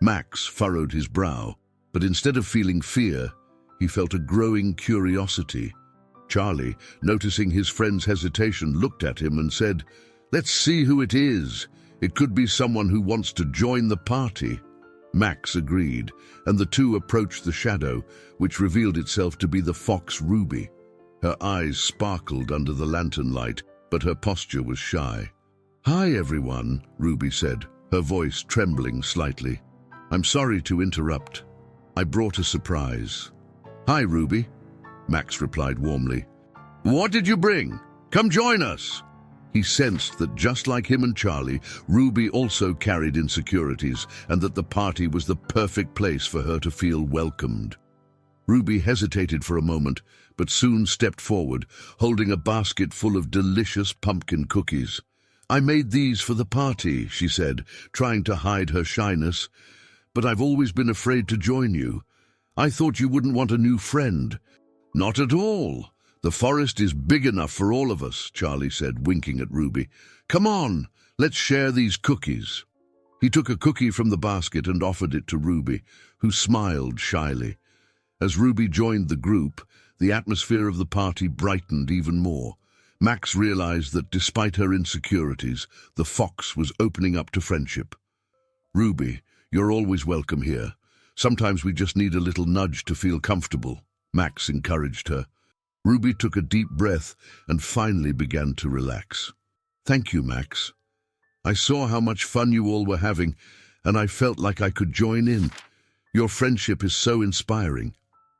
Speaker 1: Max furrowed his brow, but instead of feeling fear, he felt a growing curiosity. Charlie, noticing his friend's hesitation, looked at him and said, "Let's see who it is. It could be someone who wants to join the party." Max agreed, and the two approached the shadow, which revealed itself to be the fox Ruby. Her eyes sparkled under the lantern light, but her posture was shy. "Hi, everyone," Ruby said, her voice trembling slightly. "I'm sorry to interrupt. I brought a surprise." "Hi, Ruby," Max replied warmly. "What did you bring? Come join us." He sensed that just like him and Charlie, Ruby also carried insecurities, and that the party was the perfect place for her to feel welcomed. Ruby hesitated for a moment, but soon stepped forward, holding a basket full of delicious pumpkin cookies. "I made these for the party," she said, trying to hide her shyness. "But I've always been afraid to join you. I thought you wouldn't want a new friend." "Not at all. The forest is big enough for all of us," Charlie said, winking at Ruby. "Come on, let's share these cookies." He took a cookie from the basket and offered it to Ruby, who smiled shyly. As Ruby joined the group, the atmosphere of the party brightened even more. Max realized that despite her insecurities, the fox was opening up to friendship. "Ruby, you're always welcome here. Sometimes we just need a little nudge to feel comfortable," Max encouraged her. Ruby took a deep breath and finally began to relax. "Thank you, Max. I saw how much fun you all were having, and I felt like I could join in. Your friendship is so inspiring."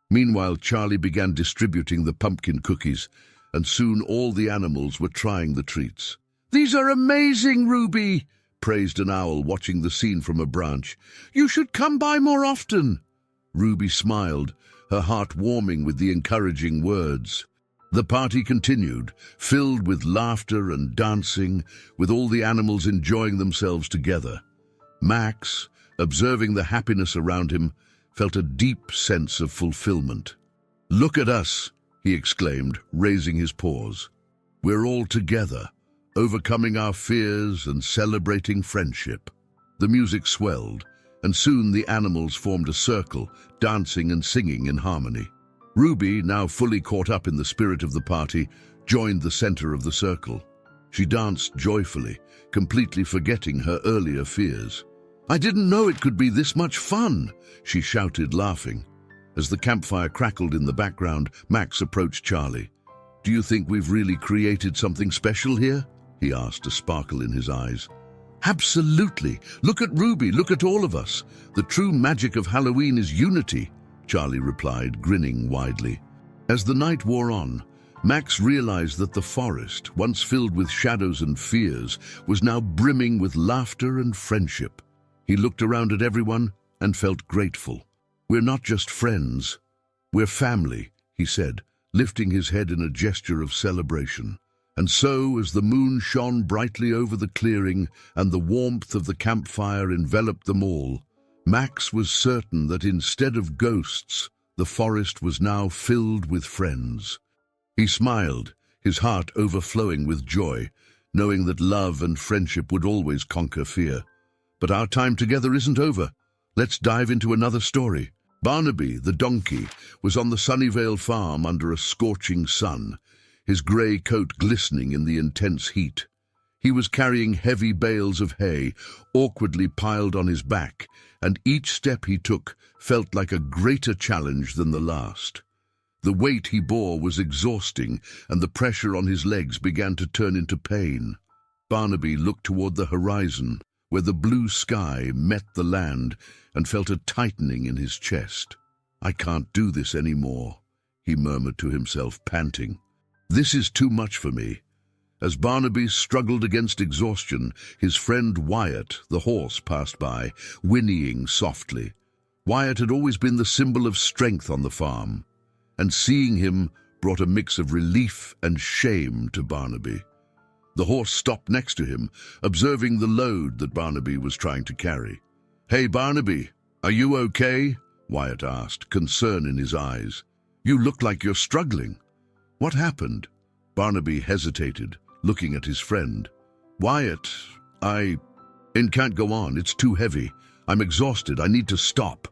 Speaker 1: Meanwhile, Charlie began distributing the pumpkin cookies, and soon all the animals were trying the treats. "These are amazing, Ruby," praised an owl watching the scene from a branch. "You should come by more often." Ruby smiled, her heart warming with the encouraging words. The party continued, filled with laughter and dancing, with all the animals enjoying themselves together. Max, observing the happiness around him, felt a deep sense of fulfillment. "Look at us," he exclaimed, raising his paws. "We're all together, overcoming our fears and celebrating friendship." The music swelled, and soon the animals formed a circle, dancing and singing in harmony. Ruby, now fully caught up in the spirit of the party, joined the center of the circle. She danced joyfully, completely forgetting her earlier fears. "I didn't know it could be this much fun," she shouted, laughing. As the campfire crackled in the background, Max approached Charlie. "Do you think we've really created something special here?" he asked, a sparkle in his eyes. "Absolutely. Look at Ruby, look at all of us. The true magic of Halloween is unity," Charlie replied, grinning widely. As the night wore on, Max realized that the forest, once filled with shadows and fears, was now brimming with laughter and friendship. He looked around at everyone and felt grateful. "We're not just friends, we're family," he said, lifting his head in a gesture of celebration. And so, as the moon shone brightly over the clearing and the warmth of the campfire enveloped them all, Max was certain that instead of ghosts, the forest was now filled with friends. He smiled, his heart overflowing with joy, knowing that love and friendship would always conquer fear. But our time together isn't over. Let's dive into another story. Barnaby, the donkey, was on the Sunnyvale farm under a scorching sun, his grey coat glistening in the intense heat. He was carrying heavy bales of hay, awkwardly piled on his back, and each step he took felt like a greater challenge than the last. The weight he bore was exhausting, and the pressure on his legs began to turn into pain. Barnaby looked toward the horizon, where the blue sky met the land, and felt a tightening in his chest. "I can't do this anymore," he murmured to himself, panting. "This is too much for me." As Barnaby struggled against exhaustion, his friend Wyatt, the horse, passed by, whinnying softly. Wyatt had always been the symbol of strength on the farm, and seeing him brought a mix of relief and shame to Barnaby. The horse stopped next to him, observing the load that Barnaby was trying to carry. "Hey, Barnaby, are you okay?" Wyatt asked, concern in his eyes. "You look like you're struggling. What happened?" Barnaby hesitated, looking at his friend. "Wyatt, It can't go on. It's too heavy. I'm exhausted. I need to stop."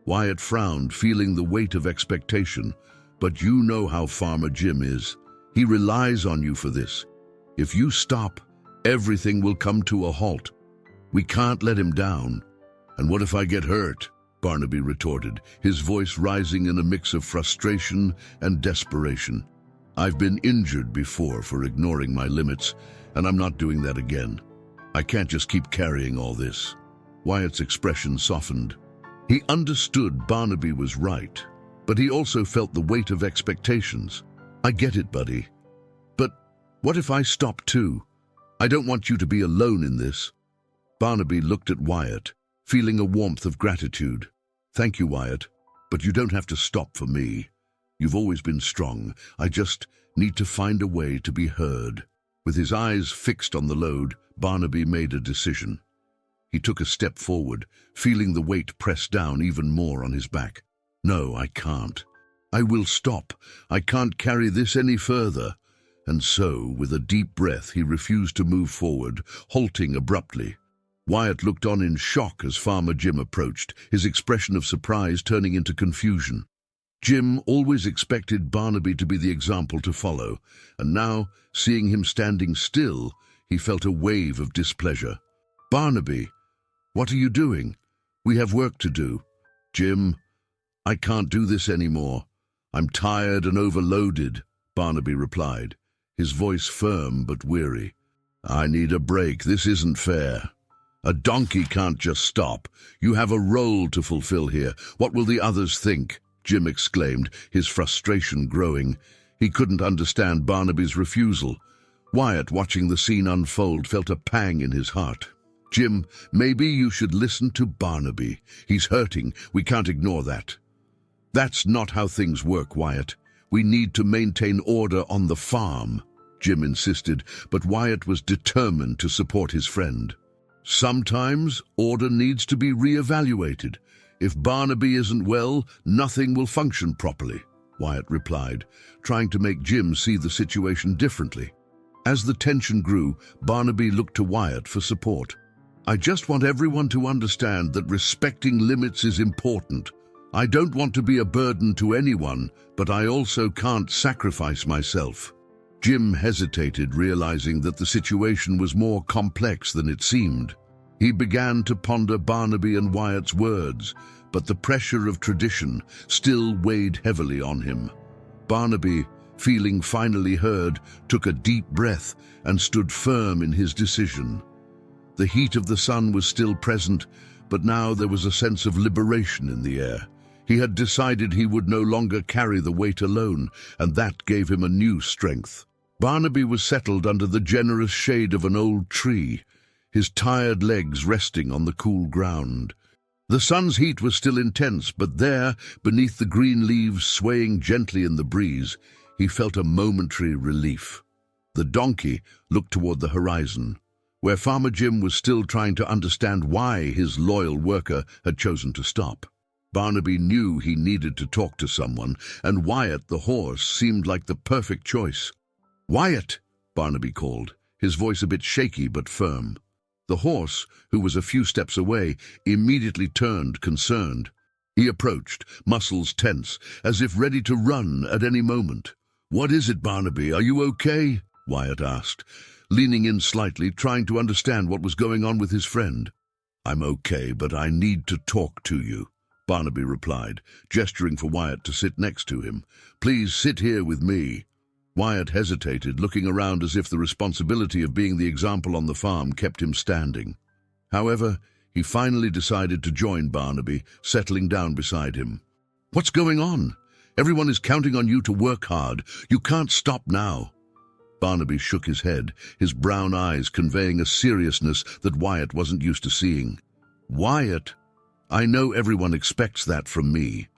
Speaker 1: Wyatt frowned, feeling the weight of expectation. But you know how Farmer Jim is. He relies on you for this. If you stop, everything will come to a halt. We can't let him down. And what if I get hurt? Barnaby retorted, his voice rising in a mix of frustration and desperation. I've been injured before for ignoring my limits, and I'm not doing that again. I can't just keep carrying all this. Wyatt's expression softened. He understood Barnaby was right, but he also felt the weight of expectations. I get it, buddy. But what if I stop too? I don't want you to be alone in this. Barnaby looked at Wyatt, feeling a warmth of gratitude. Thank you, Wyatt, but you don't have to stop for me. You've always been strong. I just need to find a way to be heard. With his eyes fixed on the load, Barnaby made a decision. He took a step forward, feeling the weight press down even more on his back. No, I can't. I will stop. I can't carry this any further. And so, with a deep breath, he refused to move forward, halting abruptly. Wyatt looked on in shock as Farmer Jim approached, his expression of surprise turning into confusion. Jim always expected Barnaby to be the example to follow, and now, seeing him standing still, he felt a wave of displeasure. Barnaby, what are you doing? We have work to do. Jim, I can't do this anymore. I'm tired and overloaded, Barnaby replied, his voice firm but weary. I need a break. This isn't fair. A donkey can't just stop. You have a role to fulfill here. What will the others think? Jim exclaimed, his frustration growing. He couldn't understand Barnaby's refusal. Wyatt, watching the scene unfold, felt a pang in his heart. Jim, maybe you should listen to Barnaby. He's hurting. We can't ignore that. That's not how things work, Wyatt. We need to maintain order on the farm, Jim insisted, but Wyatt was determined to support his friend. Sometimes order needs to be re-evaluated. If Barnaby isn't well, nothing will function properly, Wyatt replied, trying to make Jim see the situation differently. As the tension grew, Barnaby looked to Wyatt for support. I just want everyone to understand that respecting limits is important. I don't want to be a burden to anyone, but I also can't sacrifice myself. Jim hesitated, realizing that the situation was more complex than it seemed. He began to ponder Barnaby and Wyatt's words, but the pressure of tradition still weighed heavily on him. Barnaby, feeling finally heard, took a deep breath and stood firm in his decision. The heat of the sun was still present, but now there was a sense of liberation in the air. He had decided he would no longer carry the weight alone, and that gave him a new strength. Barnaby was settled under the generous shade of an old tree, his tired legs resting on the cool ground. The sun's heat was still intense, but there, beneath the green leaves swaying gently in the breeze, he felt a momentary relief. The donkey looked toward the horizon, where Farmer Jim was still trying to understand why his loyal worker had chosen to stop. Barnaby knew he needed to talk to someone, and Wyatt, the horse, seemed like the perfect choice. "Wyatt!" Barnaby called, his voice a bit shaky but firm. The horse, who was a few steps away, immediately turned, concerned. He approached, muscles tense, as if ready to run at any moment. "What is it, Barnaby? Are you okay?" Wyatt asked, leaning in slightly, trying to understand what was going on with his friend. "I'm okay, but I need to talk to you," Barnaby replied, gesturing for Wyatt to sit next to him. "Please sit here with me." Wyatt hesitated, looking around as if the responsibility of being the example on the farm kept him standing. However, he finally decided to join Barnaby, settling down beside him. "What's going on? Everyone is counting on you to work hard. You can't stop now." Barnaby shook his head, his brown eyes conveying a seriousness that Wyatt wasn't used to seeing. "Wyatt, I know everyone expects that from me,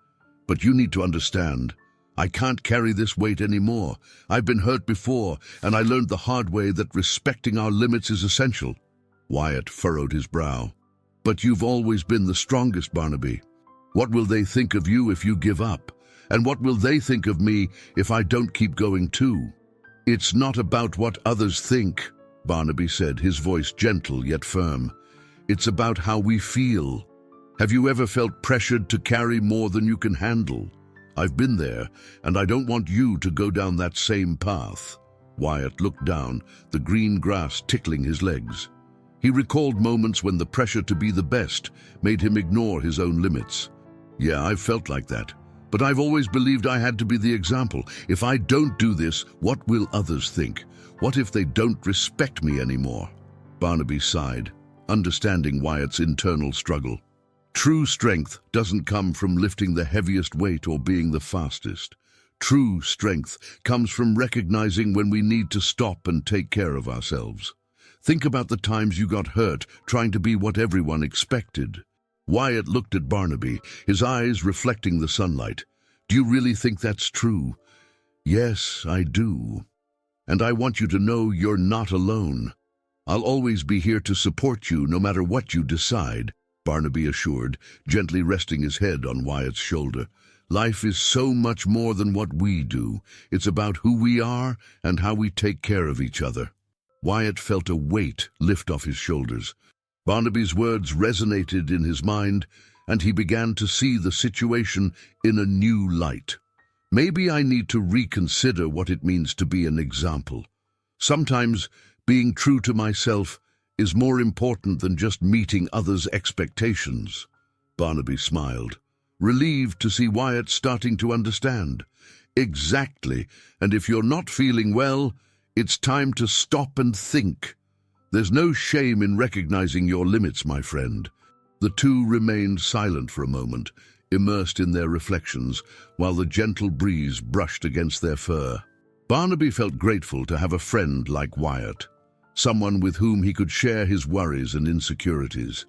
Speaker 1: but you need to understand. I can't carry this weight anymore. I've been hurt before, and I learned the hard way that respecting our limits is essential." Wyatt furrowed his brow. "But you've always been the strongest, Barnaby. What will they think of you if you give up? And what will they think of me if I don't keep going too?" "It's not about what others think," Barnaby said, his voice gentle yet firm. "It's about how we feel. Have you ever felt pressured to carry more than you can handle? I've been there, and I don't want you to go down that same path. Wyatt looked down, the green grass tickling his legs. He recalled moments when the pressure to be the best made him ignore his own limits. Yeah, I've felt like that, but I've always believed I had to be the example. If I don't do this, what will others think? What if they don't respect me anymore? Barnaby sighed, understanding Wyatt's internal struggle. True strength doesn't come from lifting the heaviest weight or being the fastest. True strength comes from recognizing when we need to stop and take care of ourselves. Think about the times you got hurt trying to be what everyone expected. Wyatt looked at Barnaby, his eyes reflecting the sunlight. Do you really think that's true? Yes, I do. And I want you to know you're not alone. I'll always be here to support you no matter what you decide, Barnaby assured, gently resting his head on Wyatt's shoulder. Life is so much more than what we do. It's about who we are and how we take care of each other. Wyatt felt a weight lift off his shoulders. Barnaby's words resonated in his mind, and he began to see the situation in a new light. Maybe I need to reconsider what it means to be an example. Sometimes being true to myself is more important than just meeting others' expectations. Barnaby smiled, relieved to see Wyatt starting to understand. Exactly, and if you're not feeling well, it's time to stop and think. There's no shame in recognizing your limits, my friend. The two remained silent for a moment, immersed in their reflections, while the gentle breeze brushed against their fur. Barnaby felt grateful to have a friend like Wyatt, someone with whom he could share his worries and insecurities.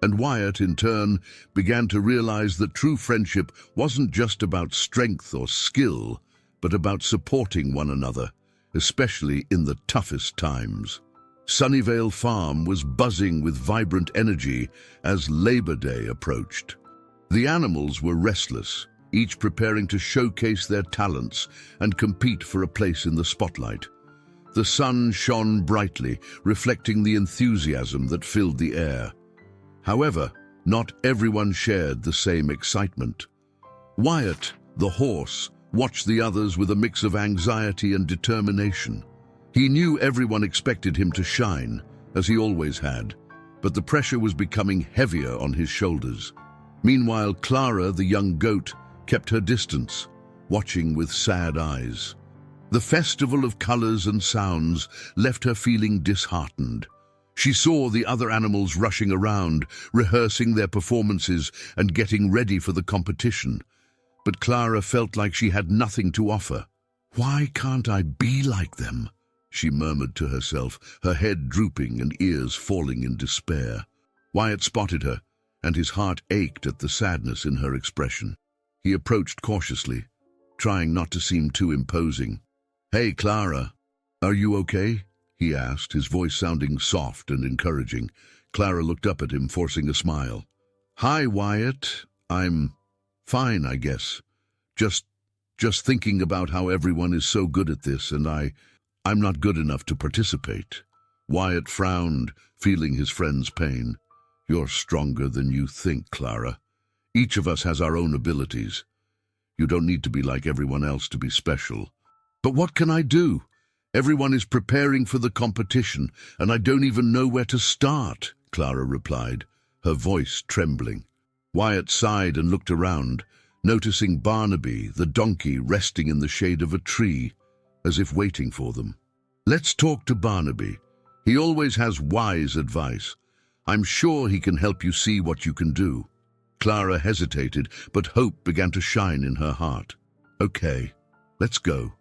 Speaker 1: And Wyatt, in turn, began to realize that true friendship wasn't just about strength or skill, but about supporting one another, especially in the toughest times. Sunnyvale Farm was buzzing with vibrant energy as Labor Day approached. The animals were restless, each preparing to showcase their talents and compete for a place in the spotlight. The sun shone brightly, reflecting the enthusiasm that filled the air. However, not everyone shared the same excitement. Wyatt, the horse, watched the others with a mix of anxiety and determination. He knew everyone expected him to shine, as he always had, but the pressure was becoming heavier on his shoulders. Meanwhile, Clara, the young goat, kept her distance, watching with sad eyes. The festival of colors and sounds left her feeling disheartened. She saw the other animals rushing around, rehearsing their performances and getting ready for the competition. But Clara felt like she had nothing to offer. "Why can't I be like them?" she murmured to herself, her head drooping and ears falling in despair. Wyatt spotted her, and his heart ached at the sadness in her expression. He approached cautiously, trying not to seem too imposing. "Hey, Clara, are you okay?" he asked, his voice sounding soft and encouraging. Clara looked up at him, forcing a smile. "Hi, Wyatt. I'm fine, I guess. Just thinking about how everyone is so good at this, and I'm not good enough to participate." Wyatt frowned, feeling his friend's pain. "You're stronger than you think, Clara. Each of us has our own abilities. You don't need to be like everyone else to be special." "But what can I do? Everyone is preparing for the competition, and I don't even know where to start," Clara replied, her voice trembling. Wyatt sighed and looked around, noticing Barnaby, the donkey, resting in the shade of a tree, as if waiting for them. "Let's talk to Barnaby. He always has wise advice. I'm sure he can help you see what you can do." Clara hesitated, but hope began to shine in her heart. "Okay, let's go."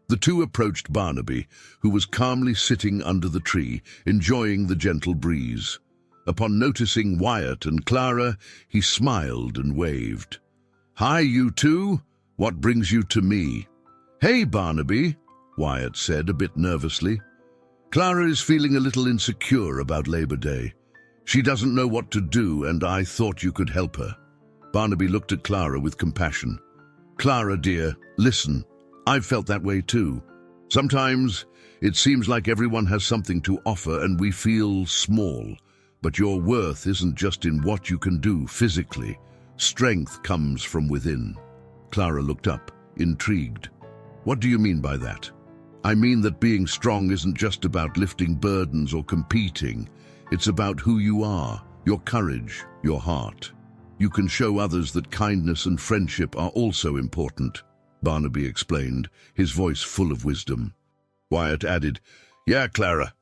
Speaker 1: The two approached Barnaby, who was calmly sitting under the tree, enjoying the gentle breeze. Upon noticing Wyatt and Clara, he smiled and waved. "Hi, you two. What brings you to me?" "Hey, Barnaby," Wyatt said a bit nervously. "Clara is feeling a little insecure about Labor Day. She doesn't know what to do, and I thought you could help her." Barnaby looked at Clara with compassion. "Clara, dear, listen. I've felt that way too. Sometimes it seems like everyone has something to offer and we feel small. But your worth isn't just in what you can do physically. Strength comes from within. Clara looked up, intrigued. What do you mean by that? I mean that being strong isn't just about lifting burdens or competing. It's about who you are, your courage, your heart. You can show others that kindness and friendship are also important, Barnaby explained, his voice full of wisdom. Wyatt added, Yeah, Clara.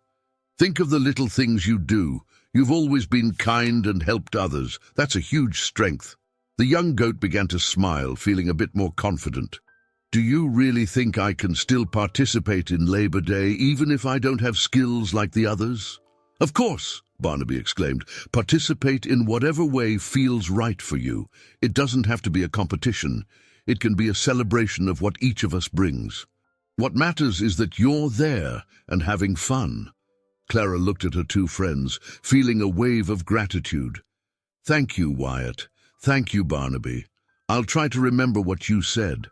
Speaker 1: Think of the little things you do. You've always been kind and helped others. That's a huge strength. The young goat began to smile, feeling a bit more confident. Do you really think I can still participate in Labor Day even if I don't have skills like the others? Of course, Barnaby exclaimed. Participate in whatever way feels right for you. It doesn't have to be a competition. It can be a celebration of what each of us brings. What matters is that you're there and having fun. Clara looked at her two friends, feeling a wave of gratitude. Thank you, Wyatt. Thank you, Barnaby. I'll try to remember what you said.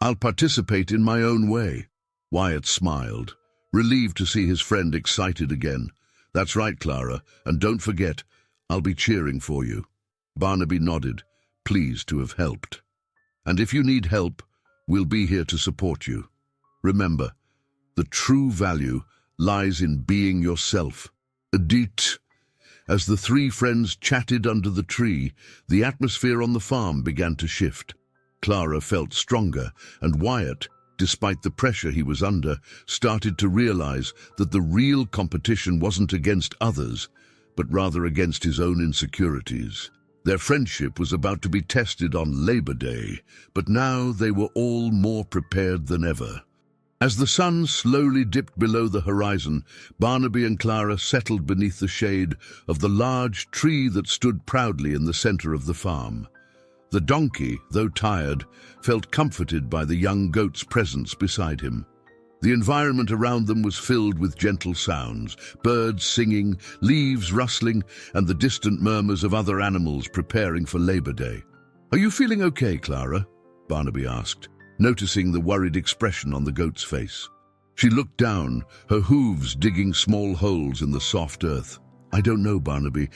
Speaker 1: I'll participate in my own way. Wyatt smiled, relieved to see his friend excited again. That's right, Clara, and don't forget, I'll be cheering for you. Barnaby nodded, pleased to have helped. And if you need help, we'll be here to support you. Remember, the true value lies in being yourself. Adit. As the three friends chatted under the tree, the atmosphere on the farm began to shift. Clara felt stronger, and Wyatt, despite the pressure he was under, started to realize that the real competition wasn't against others, but rather against his own insecurities. Their friendship was about to be tested on Labor Day, but now they were all more prepared than ever. As the sun slowly dipped below the horizon, Barnaby and Clara settled beneath the shade of the large tree that stood proudly in the center of the farm. The donkey, though tired, felt comforted by the young goat's presence beside him. The environment around them was filled with gentle sounds, birds singing, leaves rustling, and the distant murmurs of other animals preparing for Labor Day. Are you feeling okay, Clara? Barnaby asked, noticing the worried expression on the goat's face. She looked down, her hooves digging small holes in the soft earth. I don't know, Barnaby.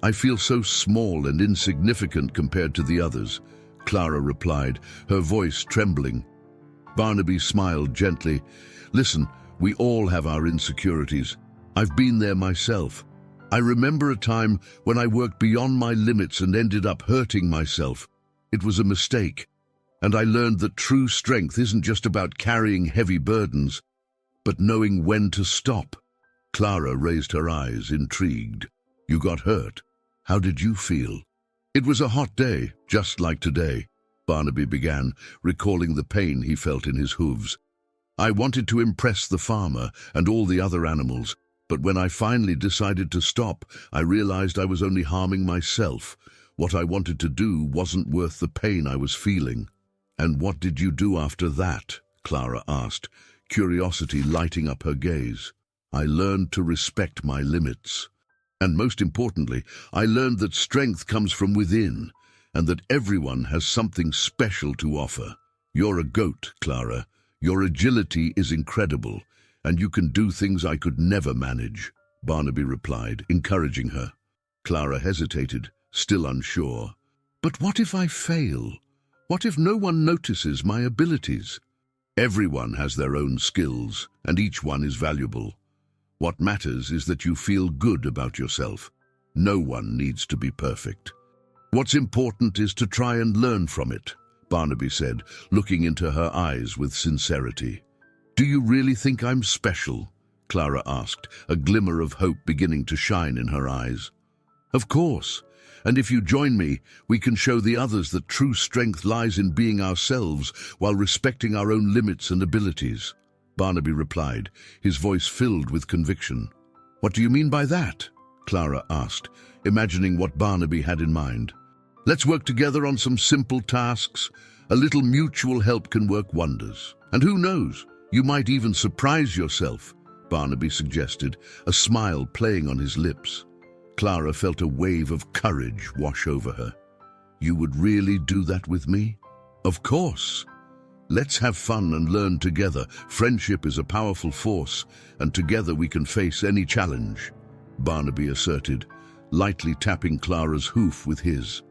Speaker 1: I feel so small and insignificant compared to the others, Clara replied, her voice trembling. Barnaby smiled gently. Listen, we all have our insecurities. I've been there myself. I remember a time when I worked beyond my limits and ended up hurting myself. It was a mistake. And I learned that true strength isn't just about carrying heavy burdens, but knowing when to stop. Clara raised her eyes, intrigued. You got hurt. How did you feel? It was a hot day, just like today, Barnaby began, recalling the pain he felt in his hooves. I wanted to impress the farmer and all the other animals, but when I finally decided to stop, I realized I was only harming myself. What I wanted to do wasn't worth the pain I was feeling. And what did you do after that? Clara asked, curiosity lighting up her gaze. I learned to respect my limits. And most importantly, I learned that strength comes from within, and that everyone has something special to offer. You're a goat, Clara. Your agility is incredible, and you can do things I could never manage, Barnaby replied, encouraging her. Clara hesitated, still unsure. But what if I fail? What if no one notices my abilities? Everyone has their own skills, and each one is valuable. What matters is that you feel good about yourself. No one needs to be perfect. What's important is to try and learn from it, Barnaby said, looking into her eyes with sincerity. Do you really think I'm special? Clara asked, a glimmer of hope beginning to shine in her eyes. Of course, and if you join me, we can show the others that true strength lies in being ourselves while respecting our own limits and abilities. Barnaby replied, his voice filled with conviction. What do you mean by that? Clara asked, imagining what Barnaby had in mind. Let's work together on some simple tasks. A little mutual help can work wonders. And who knows, you might even surprise yourself, Barnaby suggested, a smile playing on his lips. Clara felt a wave of courage wash over her. You would really do that with me? Of course. Let's have fun and learn together. Friendship is a powerful force, and together we can face any challenge. Barnaby asserted, lightly tapping Clara's hoof with his.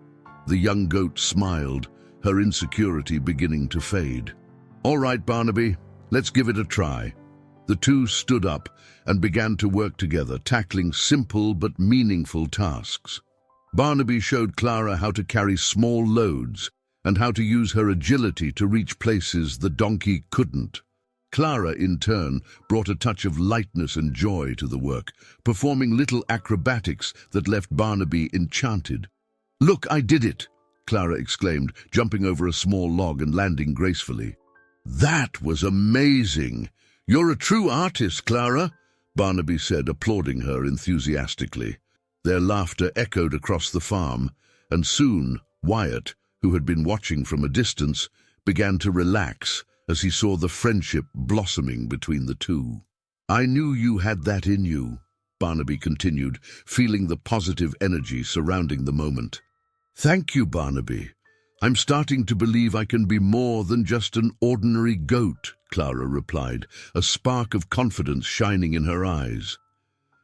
Speaker 1: The young goat smiled, her insecurity beginning to fade. "All right, Barnaby, let's give it a try." The two stood up and began to work together, tackling simple but meaningful tasks. Barnaby showed Clara how to carry small loads and how to use her agility to reach places the donkey couldn't. Clara, in turn, brought a touch of lightness and joy to the work, performing little acrobatics that left Barnaby enchanted. "Look, I did it!" Clara exclaimed, jumping over a small log and landing gracefully. "That was amazing! You're a true artist, Clara," Barnaby said, applauding her enthusiastically. Their laughter echoed across the farm, and soon Wyatt, who had been watching from a distance, began to relax as he saw the friendship blossoming between the two. "I knew you had that in you," Barnaby continued, feeling the positive energy surrounding the moment. "Thank you, Barnaby. I'm starting to believe I can be more than just an ordinary goat," Clara replied, a spark of confidence shining in her eyes.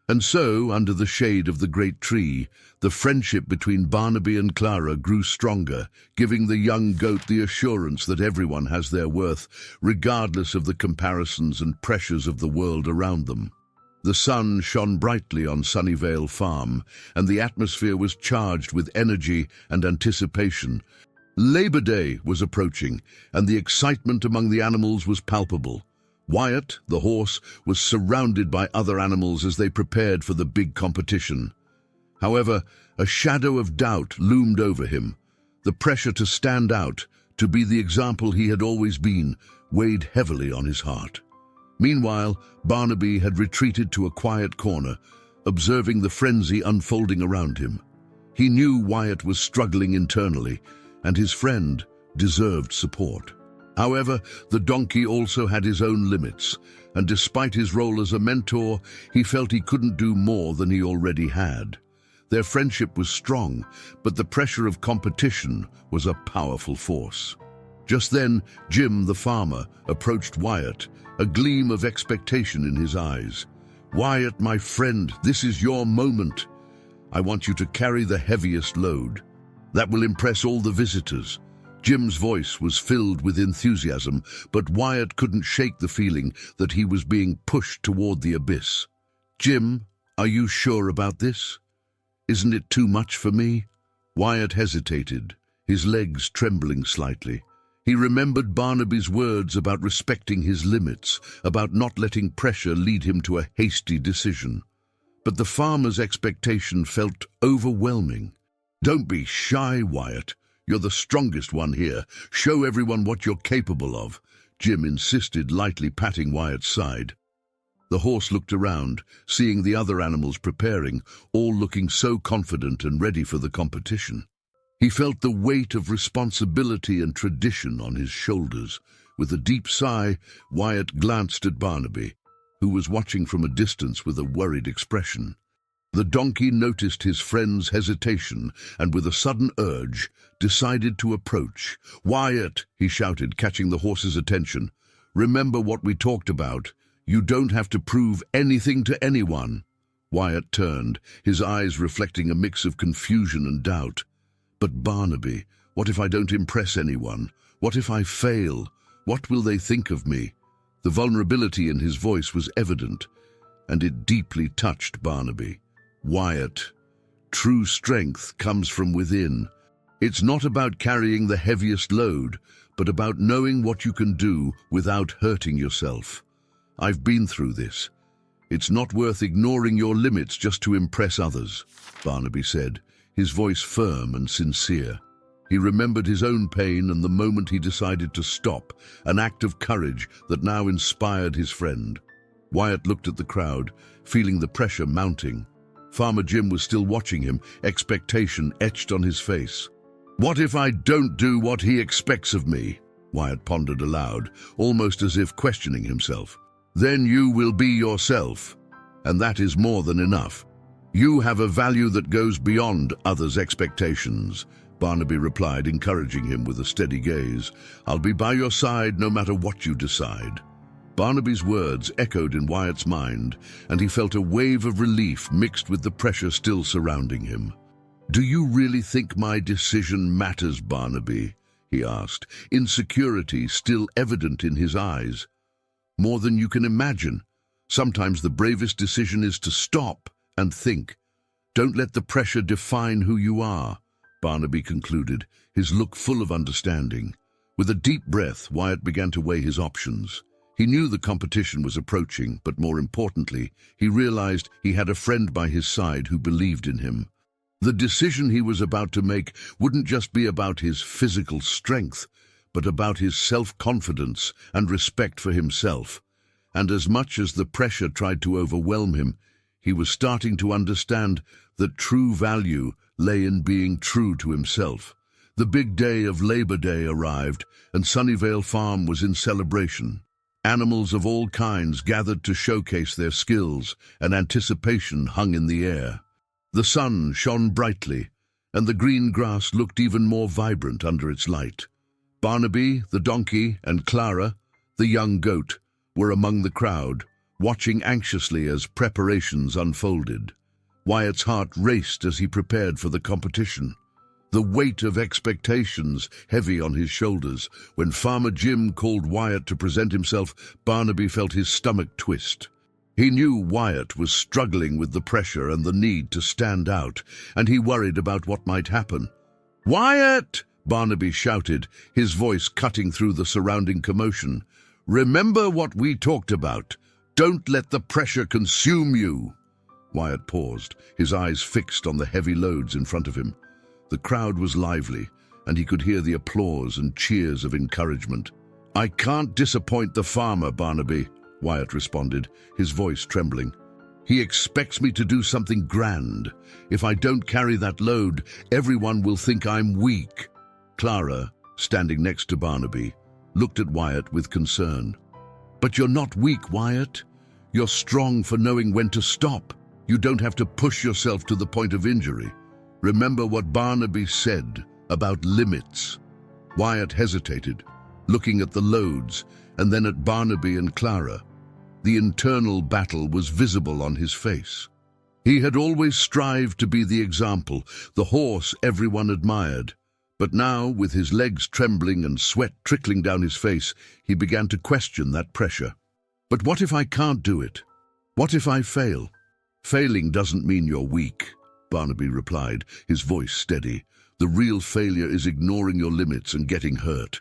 Speaker 1: And so, under the shade of the great tree, the friendship between Barnaby and Clara grew stronger, giving the young goat the assurance that everyone has their worth, regardless of the comparisons and pressures of the world around them. The sun shone brightly on Sunnyvale Farm, and the atmosphere was charged with energy and anticipation. Labor Day was approaching, and the excitement among the animals was palpable. Wyatt, the horse, was surrounded by other animals as they prepared for the big competition. However, a shadow of doubt loomed over him. The pressure to stand out, to be the example he had always been, weighed heavily on his heart. Meanwhile, Barnaby had retreated to a quiet corner, observing the frenzy unfolding around him. He knew Wyatt was struggling internally, and his friend deserved support. However, the donkey also had his own limits, and despite his role as a mentor, he felt he couldn't do more than he already had. Their friendship was strong, but the pressure of competition was a powerful force. Just then, Jim, the farmer, approached Wyatt, a gleam of expectation in his eyes. "Wyatt, my friend, this is your moment. I want you to carry the heaviest load. That will impress all the visitors." Jim's voice was filled with enthusiasm, but Wyatt couldn't shake the feeling that he was being pushed toward the abyss. "Jim, are you sure about this? Isn't it too much for me?" Wyatt hesitated, his legs trembling slightly. He remembered Barnaby's words about respecting his limits, about not letting pressure lead him to a hasty decision. But the farmer's expectation felt overwhelming. "Don't be shy, Wyatt. You're the strongest one here. Show everyone what you're capable of," Jim insisted, lightly patting Wyatt's side. The horse looked around, seeing the other animals preparing, all looking so confident and ready for the competition. He felt the weight of responsibility and tradition on his shoulders. With a deep sigh, Wyatt glanced at Barnaby, who was watching from a distance with a worried expression. The donkey noticed his friend's hesitation and, with a sudden urge, decided to approach. "Wyatt," he shouted, catching the horse's attention, "remember what we talked about. You don't have to prove anything to anyone." Wyatt turned, his eyes reflecting a mix of confusion and doubt. "But Barnaby, what if I don't impress anyone? What if I fail? What will they think of me?" The vulnerability in his voice was evident, and it deeply touched Barnaby. "Wyatt, true strength comes from within. It's not about carrying the heaviest load, but about knowing what you can do without hurting yourself. I've been through this. It's not worth ignoring your limits just to impress others," Barnaby said, his voice firm and sincere. He remembered his own pain and the moment he decided to stop, an act of courage that now inspired his friend. Wyatt looked at the crowd, feeling the pressure mounting. Farmer Jim was still watching him, expectation etched on his face. "What if I don't do what he expects of me?" Wyatt pondered aloud, almost as if questioning himself. "Then you will be yourself, and that is more than enough. You have a value that goes beyond others' expectations," Barnaby replied, encouraging him with a steady gaze. "I'll be by your side no matter what you decide." Barnaby's words echoed in Wyatt's mind, and he felt a wave of relief mixed with the pressure still surrounding him. "Do you really think my decision matters, Barnaby?" he asked, insecurity still evident in his eyes. "More than you can imagine. Sometimes the bravest decision is to stop and think. Don't let the pressure define who you are," Barnaby concluded, his look full of understanding. With a deep breath, Wyatt began to weigh his options. He knew the competition was approaching, but more importantly, he realized he had a friend by his side who believed in him. The decision he was about to make wouldn't just be about his physical strength, but about his self-confidence and respect for himself. And as much as the pressure tried to overwhelm him, he was starting to understand that true value lay in being true to himself. The big day of Labor Day arrived, and Sunnyvale Farm was in celebration. Animals of all kinds gathered to showcase their skills, and anticipation hung in the air. The sun shone brightly, and the green grass looked even more vibrant under its light. Barnaby, the donkey, and Clara, the young goat, were among the crowd, watching anxiously as preparations unfolded. Wyatt's heart raced as he prepared for the competition. The weight of expectations heavy on his shoulders. When Farmer Jim called Wyatt to present himself, Barnaby felt his stomach twist. He knew Wyatt was struggling with the pressure and the need to stand out, and he worried about what might happen. "Wyatt!" Barnaby shouted, his voice cutting through the surrounding commotion. "Remember what we talked about. Don't let the pressure consume you." Wyatt paused, his eyes fixed on the heavy loads in front of him. The crowd was lively, and he could hear the applause and cheers of encouragement. "I can't disappoint the farmer, Barnaby," Wyatt responded, his voice trembling. "He expects me to do something grand. If I don't carry that load, everyone will think I'm weak." Clara, standing next to Barnaby, looked at Wyatt with concern. "But you're not weak, Wyatt. You're strong for knowing when to stop. You don't have to push yourself to the point of injury. Remember what Barnaby said about limits." Wyatt hesitated, looking at the loads and then at Barnaby and Clara. The internal battle was visible on his face. He had always strived to be the example, the horse everyone admired. But now, with his legs trembling and sweat trickling down his face, he began to question that pressure. "But what if I can't do it? What if I fail?" "Failing doesn't mean you're weak," Barnaby replied, his voice steady. "The real failure is ignoring your limits and getting hurt.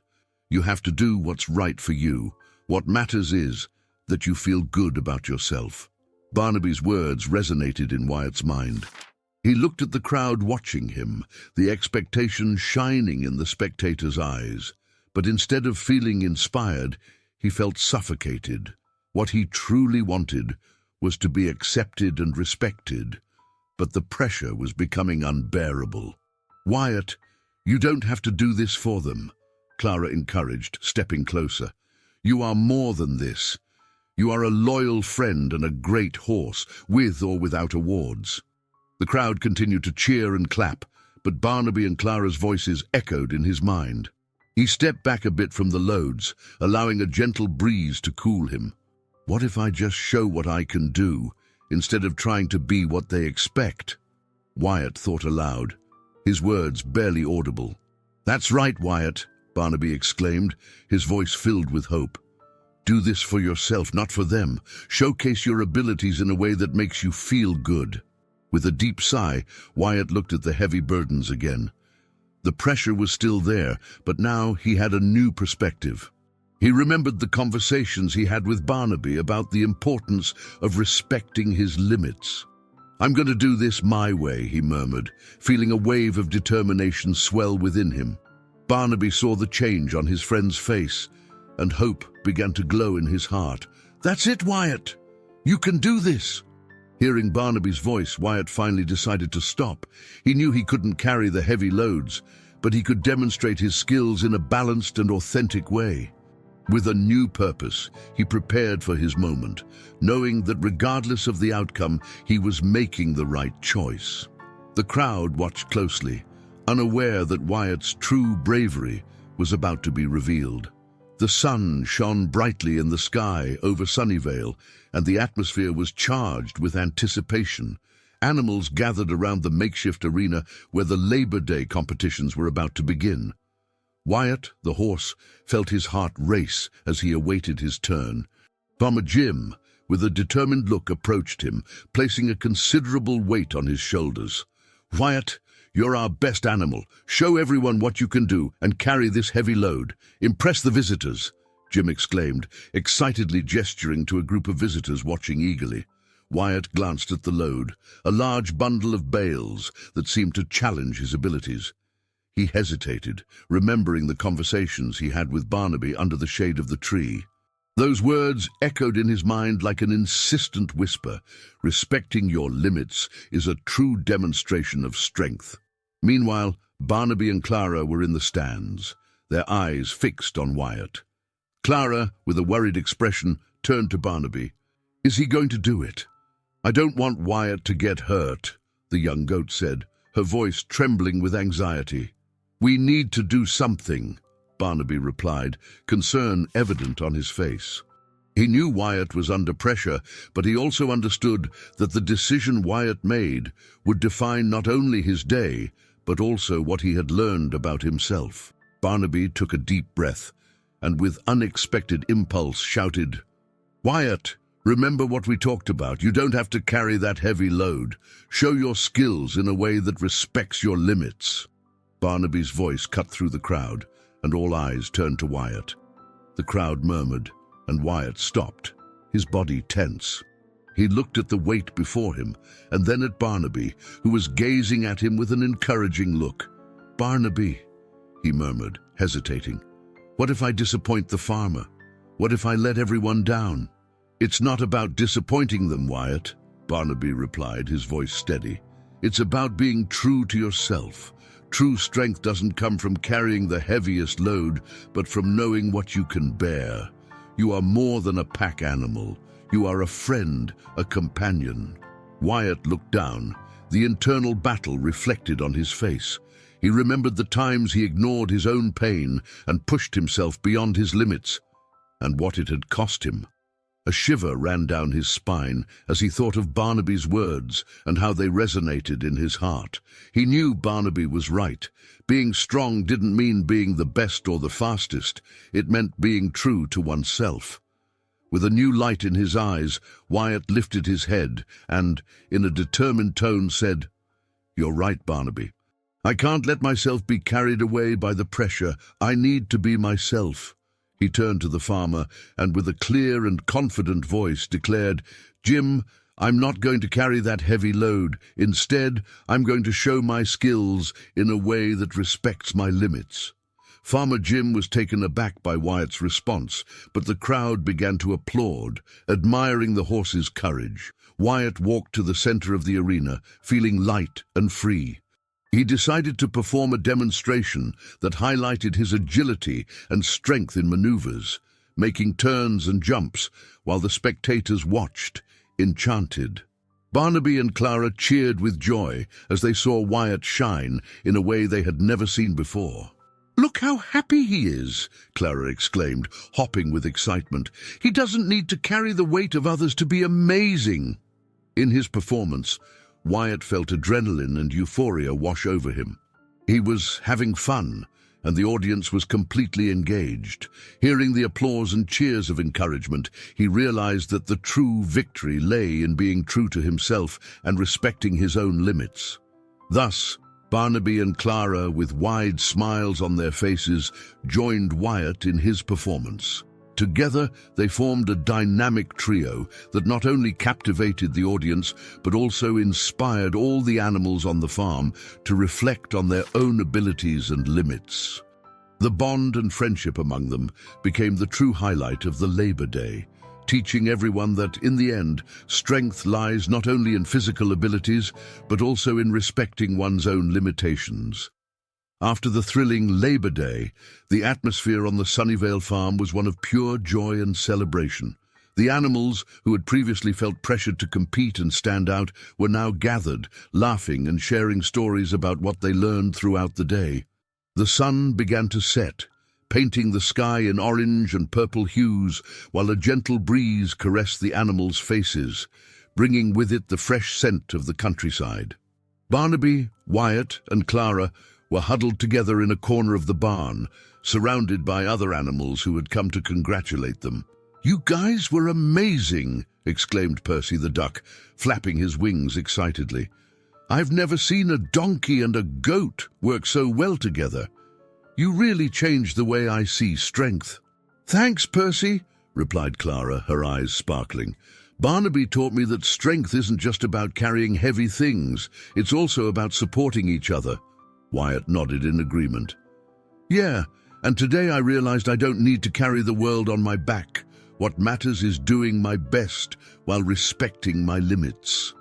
Speaker 1: You have to do what's right for you. What matters is that you feel good about yourself." Barnaby's words resonated in Wyatt's mind. He looked at the crowd watching him, the expectation shining in the spectators' eyes. But instead of feeling inspired, he felt suffocated. What he truly wanted was to be accepted and respected. But the pressure was becoming unbearable. "Wyatt, you don't have to do this for them," Clara encouraged, stepping closer. "You are more than this. You are a loyal friend and a great horse, with or without awards." The crowd continued to cheer and clap, but Barnaby and Clara's voices echoed in his mind. He stepped back a bit from the loads, allowing a gentle breeze to cool him. "What if I just show what I can do, instead of trying to be what they expect?" Wyatt thought aloud, his words barely audible. "That's right, Wyatt," Barnaby exclaimed, his voice filled with hope. "Do this for yourself, not for them. Showcase your abilities in a way that makes you feel good." With a deep sigh, Wyatt looked at the heavy burdens again. The pressure was still there, but now he had a new perspective. He remembered the conversations he had with Barnaby about the importance of respecting his limits. "I'm going to do this my way," he murmured, feeling a wave of determination swell within him. Barnaby saw the change on his friend's face, and hope began to glow in his heart. "That's it, Wyatt! You can do this!" Hearing Barnaby's voice, Wyatt finally decided to stop. He knew he couldn't carry the heavy loads, but he could demonstrate his skills in a balanced and authentic way. With a new purpose, he prepared for his moment, knowing that regardless of the outcome, he was making the right choice. The crowd watched closely, unaware that Wyatt's true bravery was about to be revealed. The sun shone brightly in the sky over Sunnyvale, and the atmosphere was charged with anticipation. Animals gathered around the makeshift arena where the Labor Day competitions were about to begin. Wyatt, the horse, felt his heart race as he awaited his turn. Farmer Jim, with a determined look, approached him, placing a considerable weight on his shoulders. "Wyatt, you're our best animal. Show everyone what you can do and carry this heavy load. Impress the visitors," Jim exclaimed, excitedly gesturing to a group of visitors watching eagerly. Wyatt glanced at the load, a large bundle of bales that seemed to challenge his abilities. He hesitated, remembering the conversations he had with Barnaby under the shade of the tree. Those words echoed in his mind like an insistent whisper. Respecting your limits is a true demonstration of strength. Meanwhile, Barnaby and Clara were in the stands, their eyes fixed on Wyatt. Clara, with a worried expression, turned to Barnaby. "Is he going to do it?" "I don't want Wyatt to get hurt," the young goat said, her voice trembling with anxiety. "We need to do something," Barnaby replied, concern evident on his face. He knew Wyatt was under pressure, but he also understood that the decision Wyatt made would define not only his day, but also what he had learned about himself. Barnaby took a deep breath, and with unexpected impulse shouted, "Wyatt, remember what we talked about. You don't have to carry that heavy load. Show your skills in a way that respects your limits." Barnaby's voice cut through the crowd, and all eyes turned to Wyatt. The crowd murmured, and Wyatt stopped, his body tense. He looked at the weight before him, and then at Barnaby, who was gazing at him with an encouraging look. "Barnaby," he murmured, hesitating. "What if I disappoint the farmer? What if I let everyone down?" "It's not about disappointing them, Wyatt," Barnaby replied, his voice steady. "It's about being true to yourself. True strength doesn't come from carrying the heaviest load, but from knowing what you can bear. You are more than a pack animal. You are a friend, a companion." Wyatt looked down, the internal battle reflected on his face. He remembered the times he ignored his own pain and pushed himself beyond his limits, and what it had cost him. A shiver ran down his spine as he thought of Barnaby's words and how they resonated in his heart. He knew Barnaby was right. Being strong didn't mean being the best or the fastest. It meant being true to oneself. With a new light in his eyes, Wyatt lifted his head and, in a determined tone, said, "You're right, Barnaby. I can't let myself be carried away by the pressure. I need to be myself." He turned to the farmer and with a clear and confident voice declared, "Jim, I'm not going to carry that heavy load. Instead, I'm going to show my skills in a way that respects my limits." Farmer Jim was taken aback by Wyatt's response, but the crowd began to applaud, admiring the horse's courage. Wyatt walked to the center of the arena, feeling light and free. He decided to perform a demonstration that highlighted his agility and strength in maneuvers, making turns and jumps while the spectators watched, enchanted. Barnaby and Clara cheered with joy as they saw Wyatt shine in a way they had never seen before. "Look how happy he is," Clara exclaimed, hopping with excitement. "He doesn't need to carry the weight of others to be amazing." In his performance, Wyatt felt adrenaline and euphoria wash over him. He was having fun, and the audience was completely engaged. Hearing the applause and cheers of encouragement, he realized that the true victory lay in being true to himself and respecting his own limits. Thus, Barnaby and Clara, with wide smiles on their faces, joined Wyatt in his performance. Together, they formed a dynamic trio that not only captivated the audience, but also inspired all the animals on the farm to reflect on their own abilities and limits. The bond and friendship among them became the true highlight of the Labor Day, teaching everyone that, in the end, strength lies not only in physical abilities, but also in respecting one's own limitations. After the thrilling Labor Day, the atmosphere on the Sunnyvale farm was one of pure joy and celebration. The animals, who had previously felt pressured to compete and stand out, were now gathered, laughing and sharing stories about what they learned throughout the day. The sun began to set, painting the sky in orange and purple hues, while a gentle breeze caressed the animals' faces, bringing with it the fresh scent of the countryside. Barnaby, Wyatt, and Clara were huddled together in a corner of the barn, surrounded by other animals who had come to congratulate them. "You guys were amazing!" exclaimed Percy the duck, flapping his wings excitedly. "I've never seen a donkey and a goat work so well together. You really changed the way I see strength." "Thanks, Percy," replied Clara, her eyes sparkling. "Barnaby taught me that strength isn't just about carrying heavy things, it's also about supporting each other." Wyatt nodded in agreement. "Yeah, and today I realized I don't need to carry the world on my back. What matters is doing my best while respecting my limits."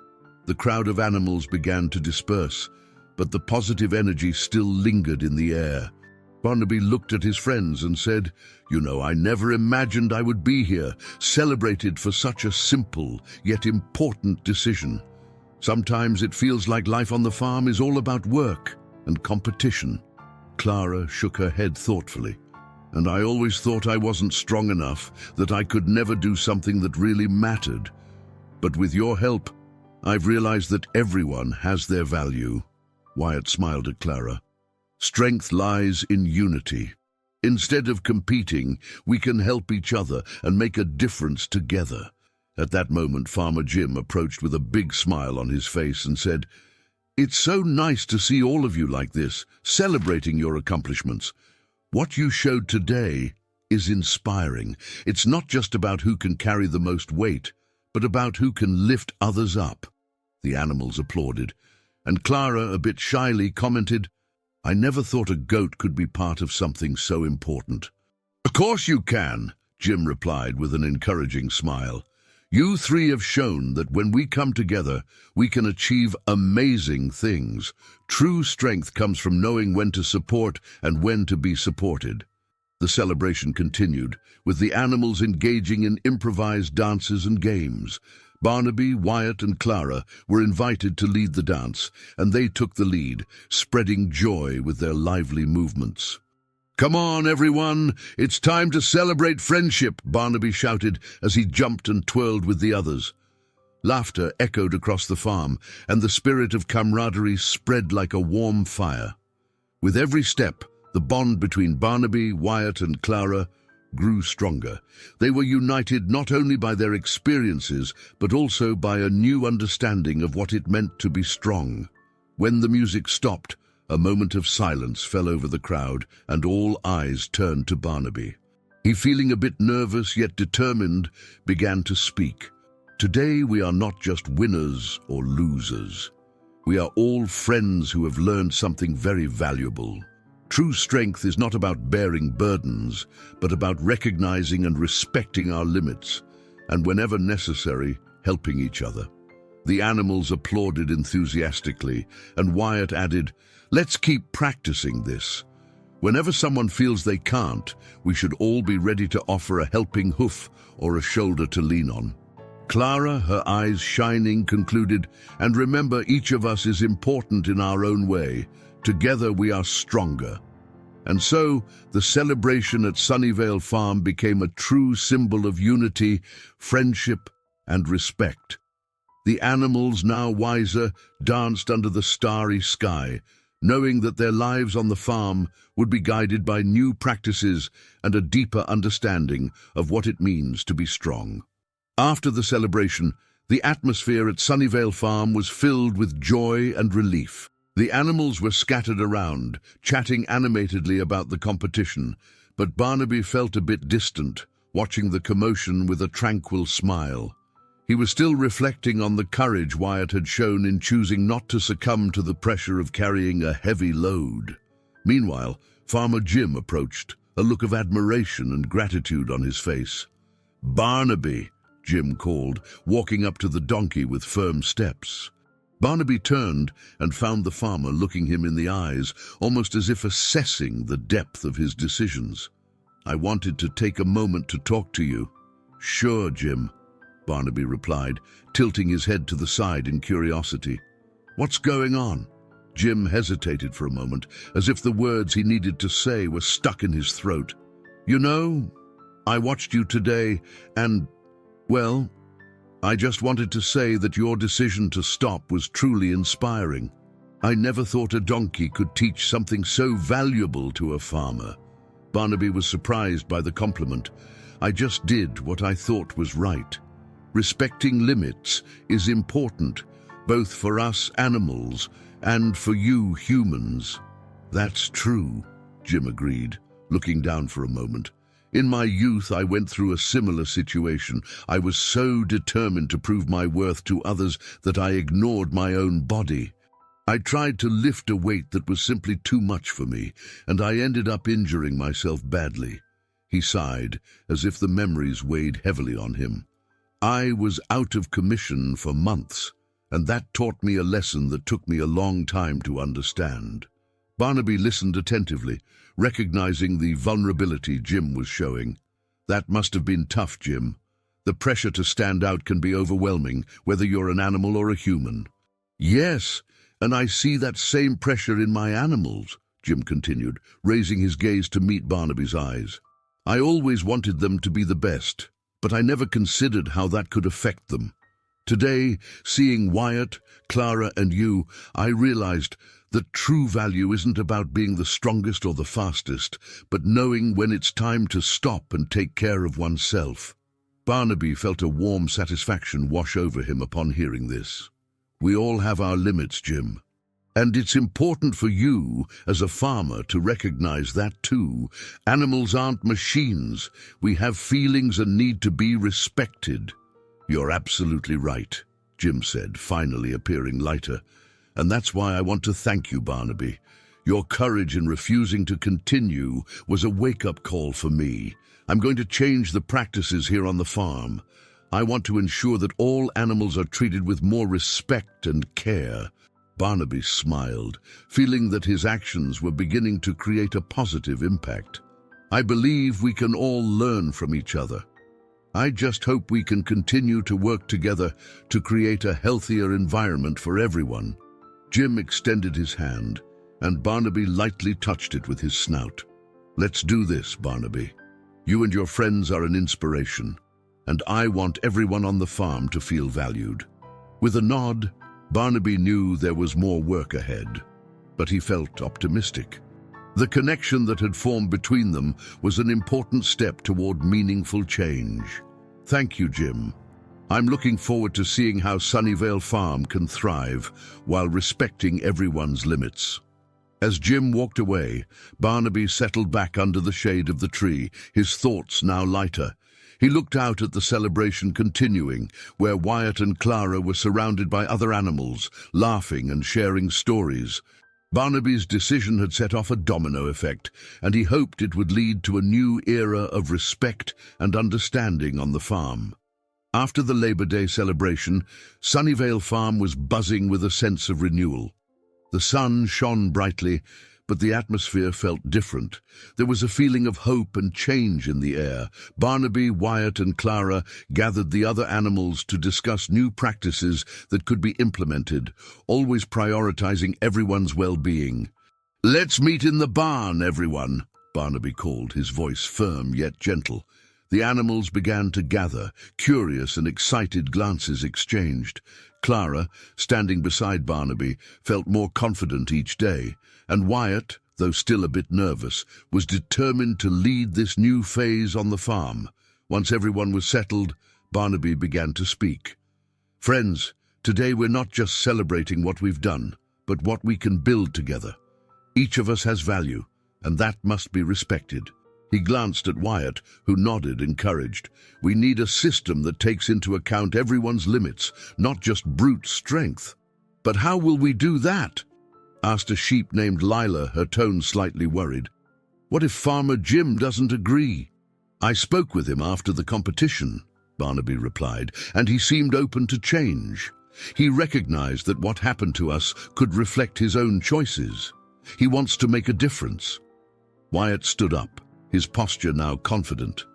Speaker 1: The crowd of animals began to disperse, but the positive energy still lingered in the air. Barnaby looked at his friends and said, "You know, I never imagined I would be here, celebrated for such a simple yet important decision. Sometimes it feels like life on the farm is all about work and competition." Clara shook her head thoughtfully. "And I always thought I wasn't strong enough, that I could never do something that really mattered. But with your help, I've realized that everyone has their value." Wyatt smiled at Clara. "Strength lies in unity. Instead of competing, we can help each other and make a difference together." At that moment, Farmer Jim approached with a big smile on his face and said, "It's so nice to see all of you like this, celebrating your accomplishments. What you showed today is inspiring. It's not just about who can carry the most weight, but about who can lift others up." The animals applauded, and Clara, a bit shyly, commented, "I never thought a goat could be part of something so important." "Of course you can," Jim replied with an encouraging smile. "You three have shown that when we come together, we can achieve amazing things. True strength comes from knowing when to support and when to be supported." The celebration continued, with the animals engaging in improvised dances and games. Barnaby, Wyatt, and Clara were invited to lead the dance, and they took the lead, spreading joy with their lively movements. "Come on, everyone! It's time to celebrate friendship!" Barnaby shouted as he jumped and twirled with the others. Laughter echoed across the farm, and the spirit of camaraderie spread like a warm fire. With every step, the bond between Barnaby, Wyatt, and Clara grew stronger. They were united not only by their experiences, but also by a new understanding of what it meant to be strong. When the music stopped, a moment of silence fell over the crowd, and all eyes turned to Barnaby. He, feeling a bit nervous yet determined, began to speak. "Today we are not just winners or losers. We are all friends who have learned something very valuable. True strength is not about bearing burdens, but about recognizing and respecting our limits, and whenever necessary, helping each other." The animals applauded enthusiastically, and Wyatt added, "Let's keep practicing this. Whenever someone feels they can't, we should all be ready to offer a helping hoof or a shoulder to lean on." Clara, her eyes shining, concluded, "And remember, each of us is important in our own way. Together we are stronger." And so, the celebration at Sunnyvale Farm became a true symbol of unity, friendship, and respect. The animals, now wiser, danced under the starry sky, knowing that their lives on the farm would be guided by new practices and a deeper understanding of what it means to be strong. After the celebration, the atmosphere at Sunnyvale Farm was filled with joy and relief. The animals were scattered around, chatting animatedly about the competition, but Barnaby felt a bit distant, watching the commotion with a tranquil smile. He was still reflecting on the courage Wyatt had shown in choosing not to succumb to the pressure of carrying a heavy load. Meanwhile, Farmer Jim approached, a look of admiration and gratitude on his face. "Barnaby," Jim called, walking up to the donkey with firm steps. Barnaby turned and found the farmer looking him in the eyes, almost as if assessing the depth of his decisions. "I wanted to take a moment to talk to you." "Sure, Jim," Barnaby replied, tilting his head to the side in curiosity. "What's going on?" Jim hesitated for a moment, as if the words he needed to say were stuck in his throat. "You know, I watched you today and, well, I just wanted to say that your decision to stop was truly inspiring. I never thought a donkey could teach something so valuable to a farmer." Barnaby was surprised by the compliment. "I just did what I thought was right. Respecting limits is important, both for us animals and for you humans." "That's true," Jim agreed, looking down for a moment. "In my youth, I went through a similar situation. I was so determined to prove my worth to others that I ignored my own body. I tried to lift a weight that was simply too much for me, and I ended up injuring myself badly." He sighed, as if the memories weighed heavily on him. "I was out of commission for months, and that taught me a lesson that took me a long time to understand." Barnaby listened attentively, recognizing the vulnerability Jim was showing. "That must have been tough, Jim. The pressure to stand out can be overwhelming, whether you're an animal or a human." "Yes, and I see that same pressure in my animals," Jim continued, raising his gaze to meet Barnaby's eyes. "I always wanted them to be the best, but I never considered how that could affect them. Today, seeing Wyatt, Clara, and you, I realized that true value isn't about being the strongest or the fastest, but knowing when it's time to stop and take care of oneself." Barnaby felt a warm satisfaction wash over him upon hearing this. "We all have our limits, Jim. And it's important for you, as a farmer, to recognize that too. Animals aren't machines. We have feelings and need to be respected." "You're absolutely right," Jim said, finally appearing lighter. "And that's why I want to thank you, Barnaby. Your courage in refusing to continue was a wake-up call for me. I'm going to change the practices here on the farm. I want to ensure that all animals are treated with more respect and care." Barnaby smiled, feeling that his actions were beginning to create a positive impact. "I believe we can all learn from each other. I just hope we can continue to work together to create a healthier environment for everyone." Jim extended his hand, and Barnaby lightly touched it with his snout. "Let's do this, Barnaby. You and your friends are an inspiration, and I want everyone on the farm to feel valued." With a nod, Barnaby knew there was more work ahead, but he felt optimistic. The connection that had formed between them was an important step toward meaningful change. "Thank you, Jim. I'm looking forward to seeing how Sunnyvale Farm can thrive while respecting everyone's limits." As Jim walked away, Barnaby settled back under the shade of the tree, his thoughts now lighter. He looked out at the celebration continuing, where Wyatt and Clara were surrounded by other animals, laughing and sharing stories. Barnaby's decision had set off a domino effect, and he hoped it would lead to a new era of respect and understanding on the farm. After the Labor Day celebration, Sunnyvale Farm was buzzing with a sense of renewal. The sun shone brightly, but the atmosphere felt different. There was a feeling of hope and change in the air. Barnaby, Wyatt, and Clara gathered the other animals to discuss new practices that could be implemented, always prioritizing everyone's well-being. "Let's meet in the barn, everyone," Barnaby called, his voice firm yet gentle. The animals began to gather, curious and excited glances exchanged. Clara, standing beside Barnaby, felt more confident each day, and Wyatt, though still a bit nervous, was determined to lead this new phase on the farm. Once everyone was settled, Barnaby began to speak. "Friends, today we're not just celebrating what we've done, but what we can build together. Each of us has value, and that must be respected." He glanced at Wyatt, who nodded, encouraged. "We need a system that takes into account everyone's limits, not just brute strength." "But how will we do that?" asked a sheep named Lila, her tone slightly worried. "What if Farmer Jim doesn't agree?" "I spoke with him after the competition," Barnaby replied, "and he seemed open to change. He recognized that what happened to us could reflect his own choices. He wants to make a difference." Wyatt stood up, his posture now confident.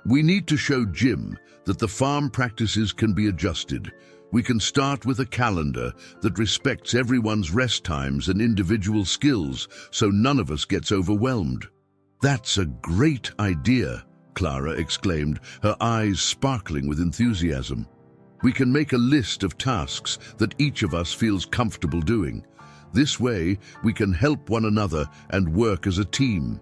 Speaker 1: "We need to show Jim that the farm practices can be adjusted. We can start with a calendar that respects everyone's rest times and individual skills so none of us gets overwhelmed. That's a great idea, Clara exclaimed, her eyes sparkling with enthusiasm. We can make a list of tasks that each of us feels comfortable doing. This way, we can help one another and work as a team.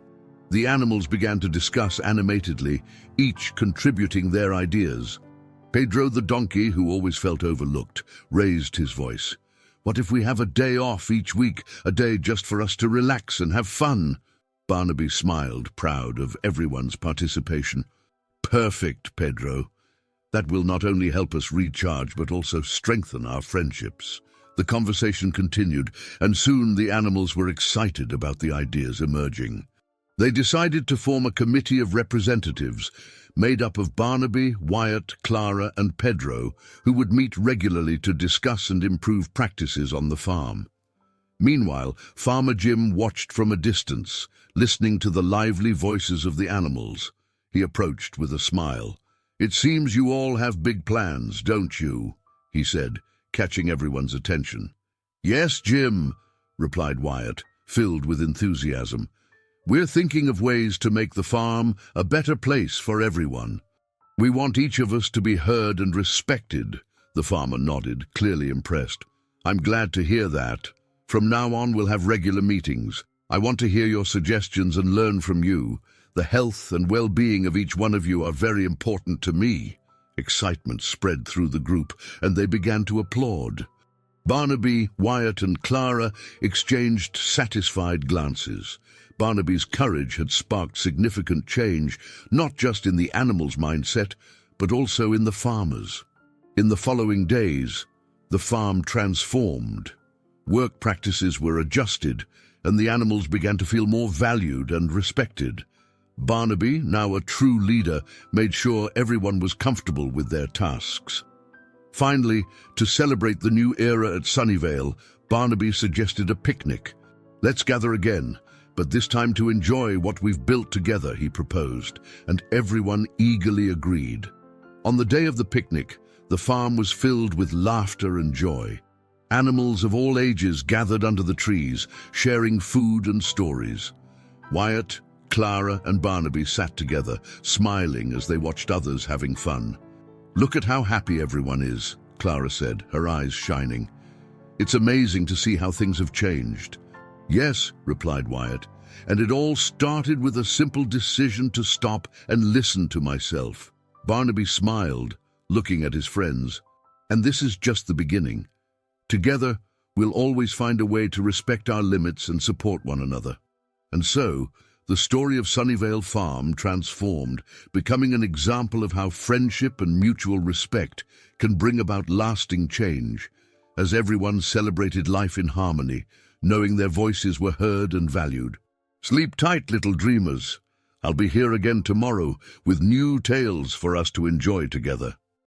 Speaker 1: The animals began to discuss animatedly, each contributing their ideas. Pedro the donkey, who always felt overlooked, raised his voice. What if we have a day off each week, a day just for us to relax and have fun? Barnaby smiled, proud of everyone's participation. Perfect, Pedro. That will not only help us recharge but also strengthen our friendships. The conversation continued, and soon the animals were excited about the ideas emerging. They decided to form a committee of representatives made up of Barnaby, Wyatt, Clara, and Pedro, who would meet regularly to discuss and improve practices on the farm. Meanwhile, Farmer Jim watched from a distance, listening to the lively voices of the animals. He approached with a smile. "It seems you all have big plans, don't you?" he said, catching everyone's attention. "Yes, Jim," replied Wyatt, filled with enthusiasm. "We're thinking of ways to make the farm a better place for everyone. We want each of us to be heard and respected." The farmer nodded, clearly impressed. "I'm glad to hear that. From now on, we'll have regular meetings. I want to hear your suggestions and learn from you. The health and well-being of each one of you are very important to me." Excitement spread through the group, and they began to applaud. Barnaby, Wyatt, and Clara exchanged satisfied glances. Barnaby's courage had sparked significant change, not just in the animals' mindset, but also in the farmers. In the following days, the farm transformed. Work practices were adjusted, and the animals began to feel more valued and respected. Barnaby, now a true leader, made sure everyone was comfortable with their tasks. Finally, to celebrate the new era at Sunnyvale, Barnaby suggested a picnic. "Let's gather again, but this time to enjoy what we've built together," he proposed, and everyone eagerly agreed. On the day of the picnic, the farm was filled with laughter and joy. Animals of all ages gathered under the trees, sharing food and stories. Wyatt, Clara, and Barnaby sat together, smiling as they watched others having fun. "Look at how happy everyone is," Clara said, her eyes shining. "It's amazing to see how things have changed." "Yes," replied Wyatt, "and it all started with a simple decision to stop and listen to myself." Barnaby smiled, looking at his friends. "And this is just the beginning. Together, we'll always find a way to respect our limits and support one another." And so, the story of Sunnyvale Farm transformed, becoming an example of how friendship and mutual respect can bring about lasting change, as everyone celebrated life in harmony, knowing their voices were heard and valued. Sleep tight, little dreamers. I'll be here again tomorrow with new tales for us to enjoy together.